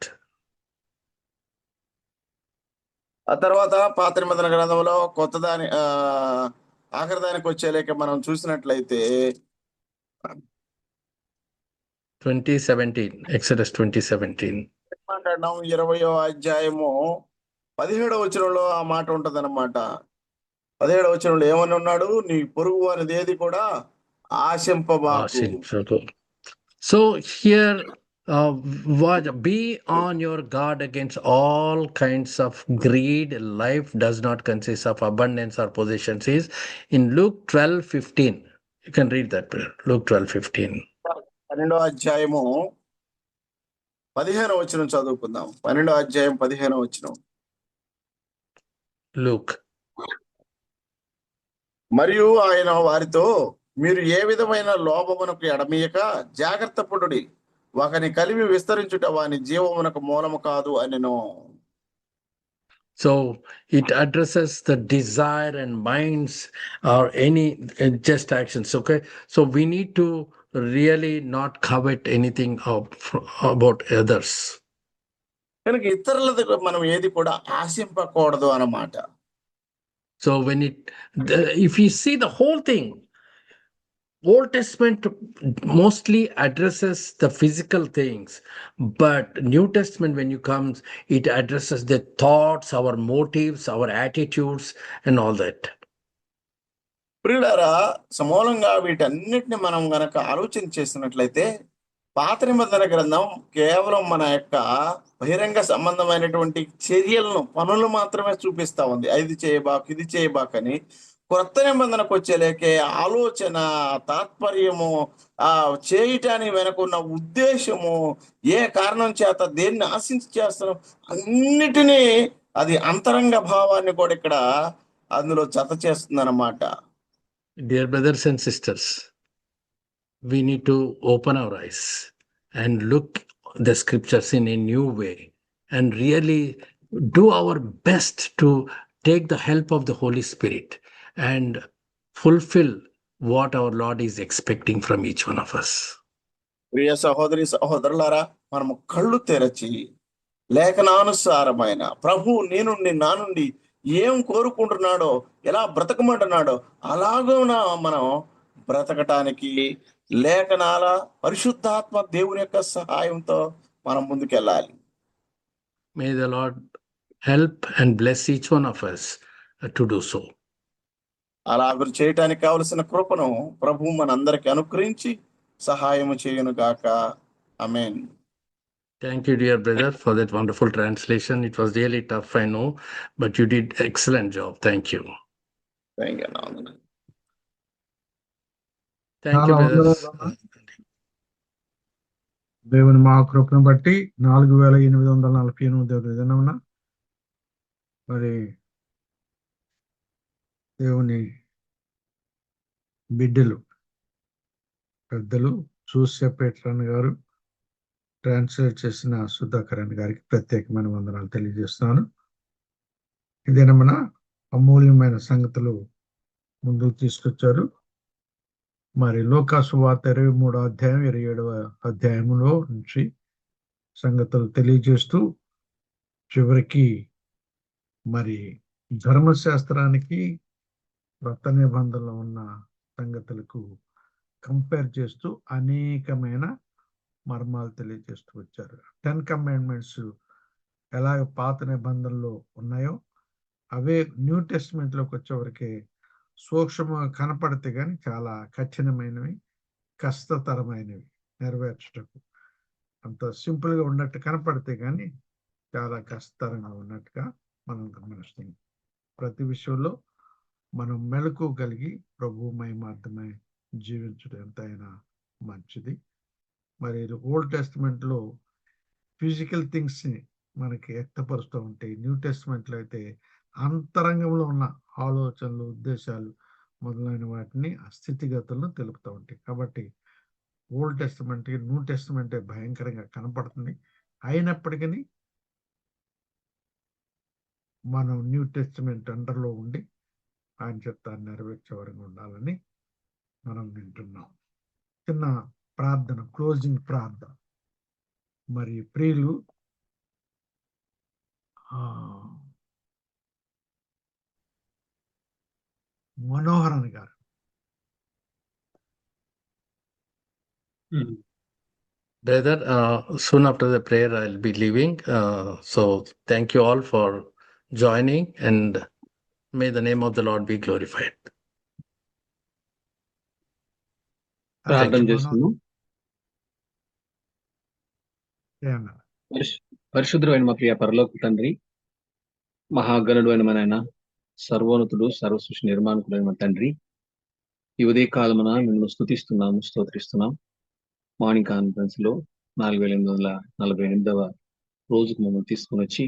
ఆ తర్వాత పాత నిబంధన గ్రంథంలో కొత్త దాని ఆఖరి దానికి వచ్చేలేక మనం చూసినట్లయితే 2017, Exodus 2017. మాట్లాడడం 20వ అధ్యాయము 17వ వచనంలో ఆ మాట ఉంటది అన్నమాట. 17వ వచనంలో ఏమని ఉన్నాడు? నీ పొరుగు అనేది ఏది కూడా ఆశింపబాకు. So here, be on your guard against all kinds of greed. Life does not consist of abundance or possessions. Is in Luke 12:15. You can read that. Luke 12:15. 12వ అధ్యాయము 15వ వచనం చదువుకుందాం. 12వ అధ్యాయం 15వ వచనం. Luke. మరియు ఆయన వారితో, మీరు ఏ విధమైన లోభమునకు ఎడమీయక జాగ్రత్త పడుడి, ఒకని కలిమి విస్తరించుట వాని జీవమునకు మూలము కాదు అనెను. So it addresses the desire and minds or any just actions. Okay, so we need to really not covet anything about others. కనుక ఇతరులది మనం ఏది కూడా ఆశింపకూడదు అన్నమాట. So when if you see the whole thing, Old Testament mostly addresses the physical things, but New Testament, when you comes, it addresses the thoughts, our motives, our attitudes, and all that. ప్రియులారా, సమూలంగా వీటన్నిటిని మనం గనక ఆలోచన చేసినట్లయితే పాత నిబంధన గ్రంథం కేవలం మన యొక్క బహిరంగ సంబంధమైనటువంటి చర్యలను, పనులు మాత్రమే చూపిస్తా ఉంది. ఇది చేయబాకు, ఇది చేయబాకని. కొత్త నిబంధనకు వచ్చేలేకే ఆలోచన, తాత్పర్యము, చేయటానికి వెనకున్న ఉద్దేశము, ఏ కారణం చేత దేన్ని ఆశించి చేస్తున్నాం, అన్నిటినీ అది అంతరంగ భావాన్ని కూడా ఇక్కడ అందులో జత చేస్తుంది అన్నమాట. Dear brothers and sisters, we need to open our eyes and look the scriptures in a new way and really do our best to take the help of the Holy Spirit and fulfill what our Lord is expecting from each one of us. ప్రియ సహోదరి సహోదరులారా, మనము కళ్ళు తెరచి లేఖనానుసారమైన ప్రభు నీ నుండి నా నుండి ఏం కోరుకుంటున్నాడో, ఎలా బ్రతకమంటున్నాడో అలాగున మనం బ్రతకటానికి లేఖనాల పరిశుద్ధాత్మ దేవుని యొక్క సహాయంతో మనం ముందుకెళ్ళాలి. May the Lord help and bless each one of us to do so. అలాగ చేయటానికి కావలసిన కృపను ప్రభు మనందరికి అనుగ్రహించి సహాయము చేయును గాక. ఆమేన్. Thank you, dear brother, for that wonderful translation. It was really tough, I know, but you did excellent job. Thank you. Thank you. Thank you, చాలా brothers. వందనాలు. దేవుని మహాకృపను బట్టి 4848 దినమున మరి దేవుని బిడ్డలు పెద్దలు చూసేపేటరన్ గారు ట్రాన్స్లేట్ చేసిన సుధాకరణ్ గారికి ప్రత్యేకమైన వందనాలు తెలియజేస్తున్నాను. ఈ దినమున అమూల్యమైన సంగతులు ముందుకు తీసుకొచ్చారు. మరి లోకాసు వార్త 23వ అధ్యాయం 27వ అధ్యాయంలో నుంచి సంగతులు తెలియజేస్తూ చివరికి మరి ధర్మశాస్త్రానికి కొత్త నిబంధనలో ఉన్న సంగతులకు కంపేర్ చేస్తూ అనేకమైన మర్మాలు తెలియజేస్తూ వచ్చారు. 10 కమాండ్మెంట్స్ ఎలాగ పాత నిబంధనలో ఉన్నాయో అవే న్యూ టెస్ట్మెంట్ లోకి వచ్చేవరకే సూక్ష్మంగా కనపడితే కానీ చాలా కఠినమైనవి, కష్టతరమైనవి నెరవేర్చటకు. అంత సింపుల్ గా ఉన్నట్టు కనపడితే కానీ చాలా కష్టతరంగా ఉన్నట్టుగా మనం గమనిస్తాం. ప్రతి విషయంలో మనం మెలకు కలిగి ప్రభు మహిమార్థమై జీవించడం ఎంతైనా మంచిది. మరి ఓల్డ్ టెస్ట్మెంట్ లో ఫిజికల్ థింగ్స్ ని మనకి వ్యక్తపరుస్తూ ఉంటాయి. న్యూ టెస్ట్మెంట్ లో అయితే అంతరంగంలో ఉన్న ఆలోచనలు, ఉద్దేశాలు మొదలైన వాటిని ఆ స్థితిగతులను తెలుపుతూ ఉంటాయి. కాబట్టి ఓల్డ్ టెస్ట్మెంట్ న్యూ టెస్ట్మెంట్ భయంకరంగా కనపడుతుంది. అయినప్పటికీ మనం న్యూ టెస్ట్మెంట్ అండర్లో ఉండి ఆయన చిత్తాన్ని నెరవేర్చే వరకు ఉండాలని మనం వింటున్నాం. చిన్న ప్రార్థన, క్లోజింగ్ ప్రార్థన. మరి ప్రియులు మనోహరన్ గారు Brother, soon after the prayer, I'll be leaving. So thank you all for joining, and may the name of the Lord be glorified. ప్రార్థన చేస్తున్నాం. పరిశుద్ధుడైన మా ప్రియ పరలోక తండ్రి, మహాగణుడు అయిన మన ఆయన, సర్వోన్నతుడు, సర్వసృష్టి నిర్మాణకుడైన మా తండ్రి, ఈ ఉదయ కాలమున మిమ్మల్ని స్తుతిస్తున్నాము, స్తోత్రిస్తున్నాం. మార్నింగ్ కాన్ఫరెన్స్ లో 4848వ రోజుకు మమ్మల్ని తీసుకుని వచ్చి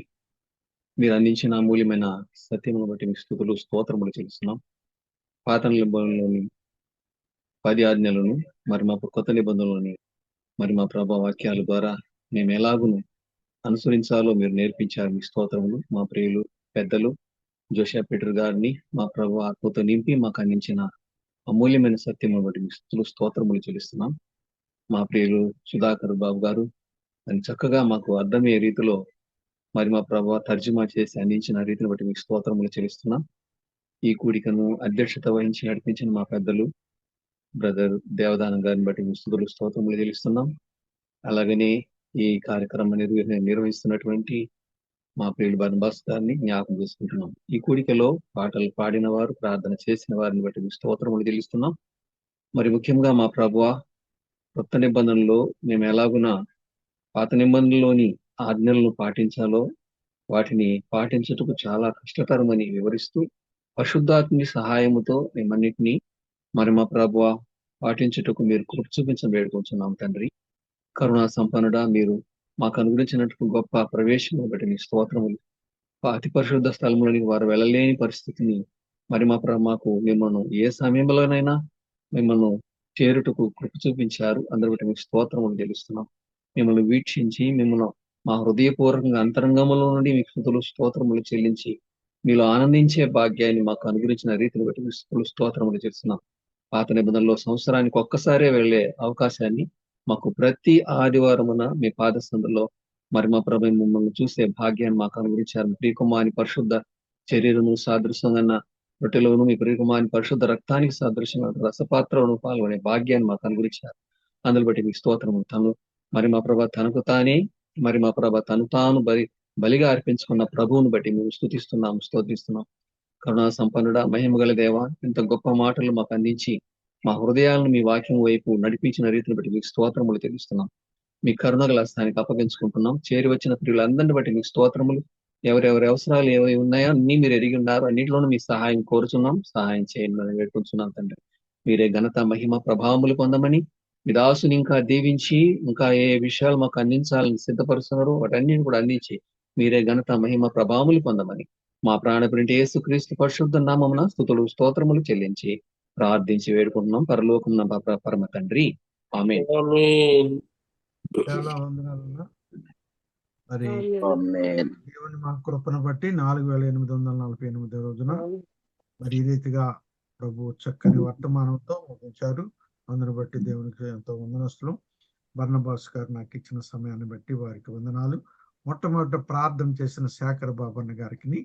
మీరు అందించిన అమూల్యమైన సత్యమును బట్టి మీకు స్తుతులు, స్తోత్రములు చెల్లిస్తున్నాం. పాత నిబంధనలోని 10 ఆజ్ఞలను మరి మా కొత్త నిబంధనలోని మరి మా ప్రభా వాక్యాల ద్వారా మేము ఎలాగును అనుసరించాలో మీరు నేర్పించారు. మీ స్తోత్రములు. మా ప్రియులు పెద్దలు జోషియా పీటర్ గారిని మా ప్రభు ఆత్మతో నింపి మాకు అందించిన అమూల్యమైన సత్యమును బట్టి మీకు స్తుతులు, స్తోత్రములు చెల్లిస్తున్నాం. మా ప్రియులు సుధాకర్ బాబు గారు దాన్ని చక్కగా మాకు అర్థమయ్యే రీతిలో మరి మా ప్రభు తర్జుమా చేసి అందించిన రీతిని బట్టి మీకు స్తోత్రములు చెల్లిస్తున్నాం. ఈ కూడికను అధ్యక్షత వహించి నడిపించిన మా పెద్దలు బ్రదర్ దేవదానం గారిని బట్టి మీకు స్తుతులు, స్తోత్రములు చెల్లిస్తున్నాం. అలాగనే ఈ కార్యక్రమం నిర్వహిస్తున్నటువంటి మా ప్రియులు బర్నబాస్ గారిని జ్ఞాపకం చేసుకుంటున్నాం. ఈ కూడికలో పాటలు పాడిన వారు, ప్రార్థన చేసిన వారిని బట్టి మీకు స్తోత్రములు చెల్లిస్తున్నాం. మరి ముఖ్యంగా మా ప్రభువా, కొత్త నిబంధనలో మేము ఎలాగున పాత నిబంధనలోని ఆజ్ఞలను పాటించాలో వాటిని పాటించుటకు చాలా కష్టతరమని వివరిస్తూ పరిశుద్ధాత్మని సహాయముతో మేమన్నిటినీ మరి మా ప్రభువా పాటించుటకు మీరు కృప చూపించబేడుకుంటున్నాం తండ్రి. కరుణా సంపన్నుడా, మీరు మాకు అనుగ్రహించినట్టు గొప్ప ప్రవేశం బట్టి మీ స్తోత్రములు. అతి పరిశుద్ధ స్థలంలోనికి వారు వెళ్ళలేని పరిస్థితిని మరి మాకు మిమ్మల్ని ఏ సమయంలోనైనా మిమ్మల్ని చేరుటకు కృప చూపించారు. అందరి బట్టి మీకు స్తోత్రములు చెల్లిస్తున్నాం. మిమ్మల్ని వీక్షించి మిమ్మల్ని మా హృదయపూర్వకంగా అంతరంగములో నుండి మీకు స్తుతులు స్తోత్రములు చెల్లించి మీలో ఆనందించే భాగ్యాన్ని మాకు అనుగ్రహించిన రీతిని బట్టి మీకు స్తుతులు స్తోత్రములు చేస్తున్నాం. పాత నిబంధనలో సంవత్సరానికి ఒక్కసారే వెళ్లే అవకాశాన్ని మాకు ప్రతి ఆదివారమున మీ పాద సందులో మరి మా ప్రభు మిమ్మల్ని చూసే భాగ్యాన్ని మాకు అనుగ్రహించారు. ప్రియకుమారి పరిశుద్ధ శరీరము సాదృశ్యంగా రొట్టెలోను మీ ప్రియకుమారి పరిశుద్ధ రక్తానికి సాదృశ్యంగా రసపాత్రను పాల్గొనే భాగ్యాన్ని మాకు అనుగ్రహించారు. అందులో బట్టి మీకు స్తోత్రము. మరి మా ప్రభ తనకు తానే మరి మా ప్రభ తను తాను బలిగా అర్పించుకున్న ప్రభువును బట్టి మేము స్తుతిస్తున్నాము, స్తోత్రిస్తున్నాం. కరుణా సంపన్నుడ, మహిమగల దేవ, ఇంత గొప్ప మాటలు మాకు అందించి మా హృదయాలను మీ వాక్యం వైపు నడిపించిన రీతిని బట్టి మీకు స్తోత్రములు తెలుస్తున్నాం. మీ కరుణగల స్థానికి అప్పగించుకుంటున్నాం. చేరి వచ్చిన ప్రియులందరిని బట్టి మీకు స్తోత్రములు. ఎవరెవరి అవసరాలు ఏవి ఉన్నాయో అన్ని మీరు ఎరిగి ఉన్నారు. అన్నింటిలోనూ మీ సహాయం కోరుచున్నాం. సహాయం చేయండి అని వేడుకుంటున్నాం తండ్రి. మీరే ఘనత మహిమ ప్రభావములు పొందమని మీ దాసుని ఇంకా దీవించి ఇంకా ఏ విషయాలు మాకు అందించాలని సిద్ధపరుస్తున్నారు వాటన్నిటిని కూడా అందించి మీరే ఘనత మహిమ ప్రభావములు పొందమని మా ప్రాణప్రింటి యేసుక్రీస్తు పరిశుద్ధ నామమున స్తుతులు స్తోత్రములు చెల్లించి ప్రార్థించి వేడుకుంటున్నాం. పరలోకమున పరమ తండ్రి, ఆమేన్. చాలా వందనాలన్నా. మరి ఆమేన్. దేవుని మా కృపను బట్టి 4848 రోజున మరి ఈ రీతిగా ప్రభు చక్కని వర్తమానంతో ముగించారు. అందును బట్టి దేవునికి ఎంతో వందనస్తులు. బర్నబాస్ గారు నాకు ఇచ్చిన సమయాన్ని బట్టి వారికి వందనాలు. మొట్టమొదట ప్రార్థన చేసిన శేఖర్ బాబన్న గారికి,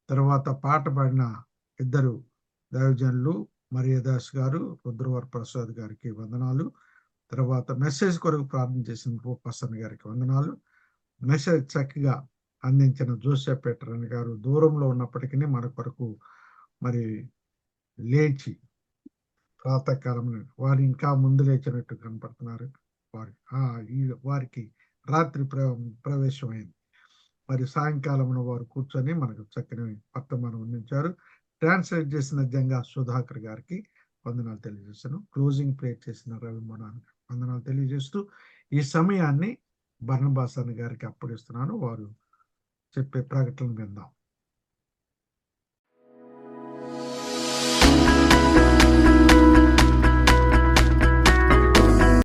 తర్వాత పాట పాడిన ఇద్దరు దైవజనులు మరియదాస్ గారు, రుద్రవర్ ప్రసాద్ గారికి వందనాలు. తర్వాత మెసేజ్ కొరకు ప్రార్థన చేసిన రూపసన్ గారికి వందనాలు. మెసేజ్ చక్కగా అందించిన జోసెఫ్ పీటర్ గారు దూరంలో ఉన్నప్పటికీ మన కొరకు మరి లేచి ప్రాతకాలం వారు ఇంకా ముందు లేచినట్టు కనపడుతున్నారు. వారికి రాత్రి ప్రవేశమైంది. మరి సాయంకాలంలో వారు కూర్చొని మనకు చక్కని వర్తమానం అందించారు. ట్రాన్స్లేట్ చేసిన జంగా సుధాకర్ గారికి వందనాలు తెలియజేస్తాను. క్లోజింగ్ ప్రే చేసిన రవి మోనానికి వందనాలు తెలియజేస్తూ ఈ సమయాన్ని బర్నబాస్ అన్న గారికి అప్పగిస్తున్నాను. వారు చెప్పే ప్రకటన విందాం.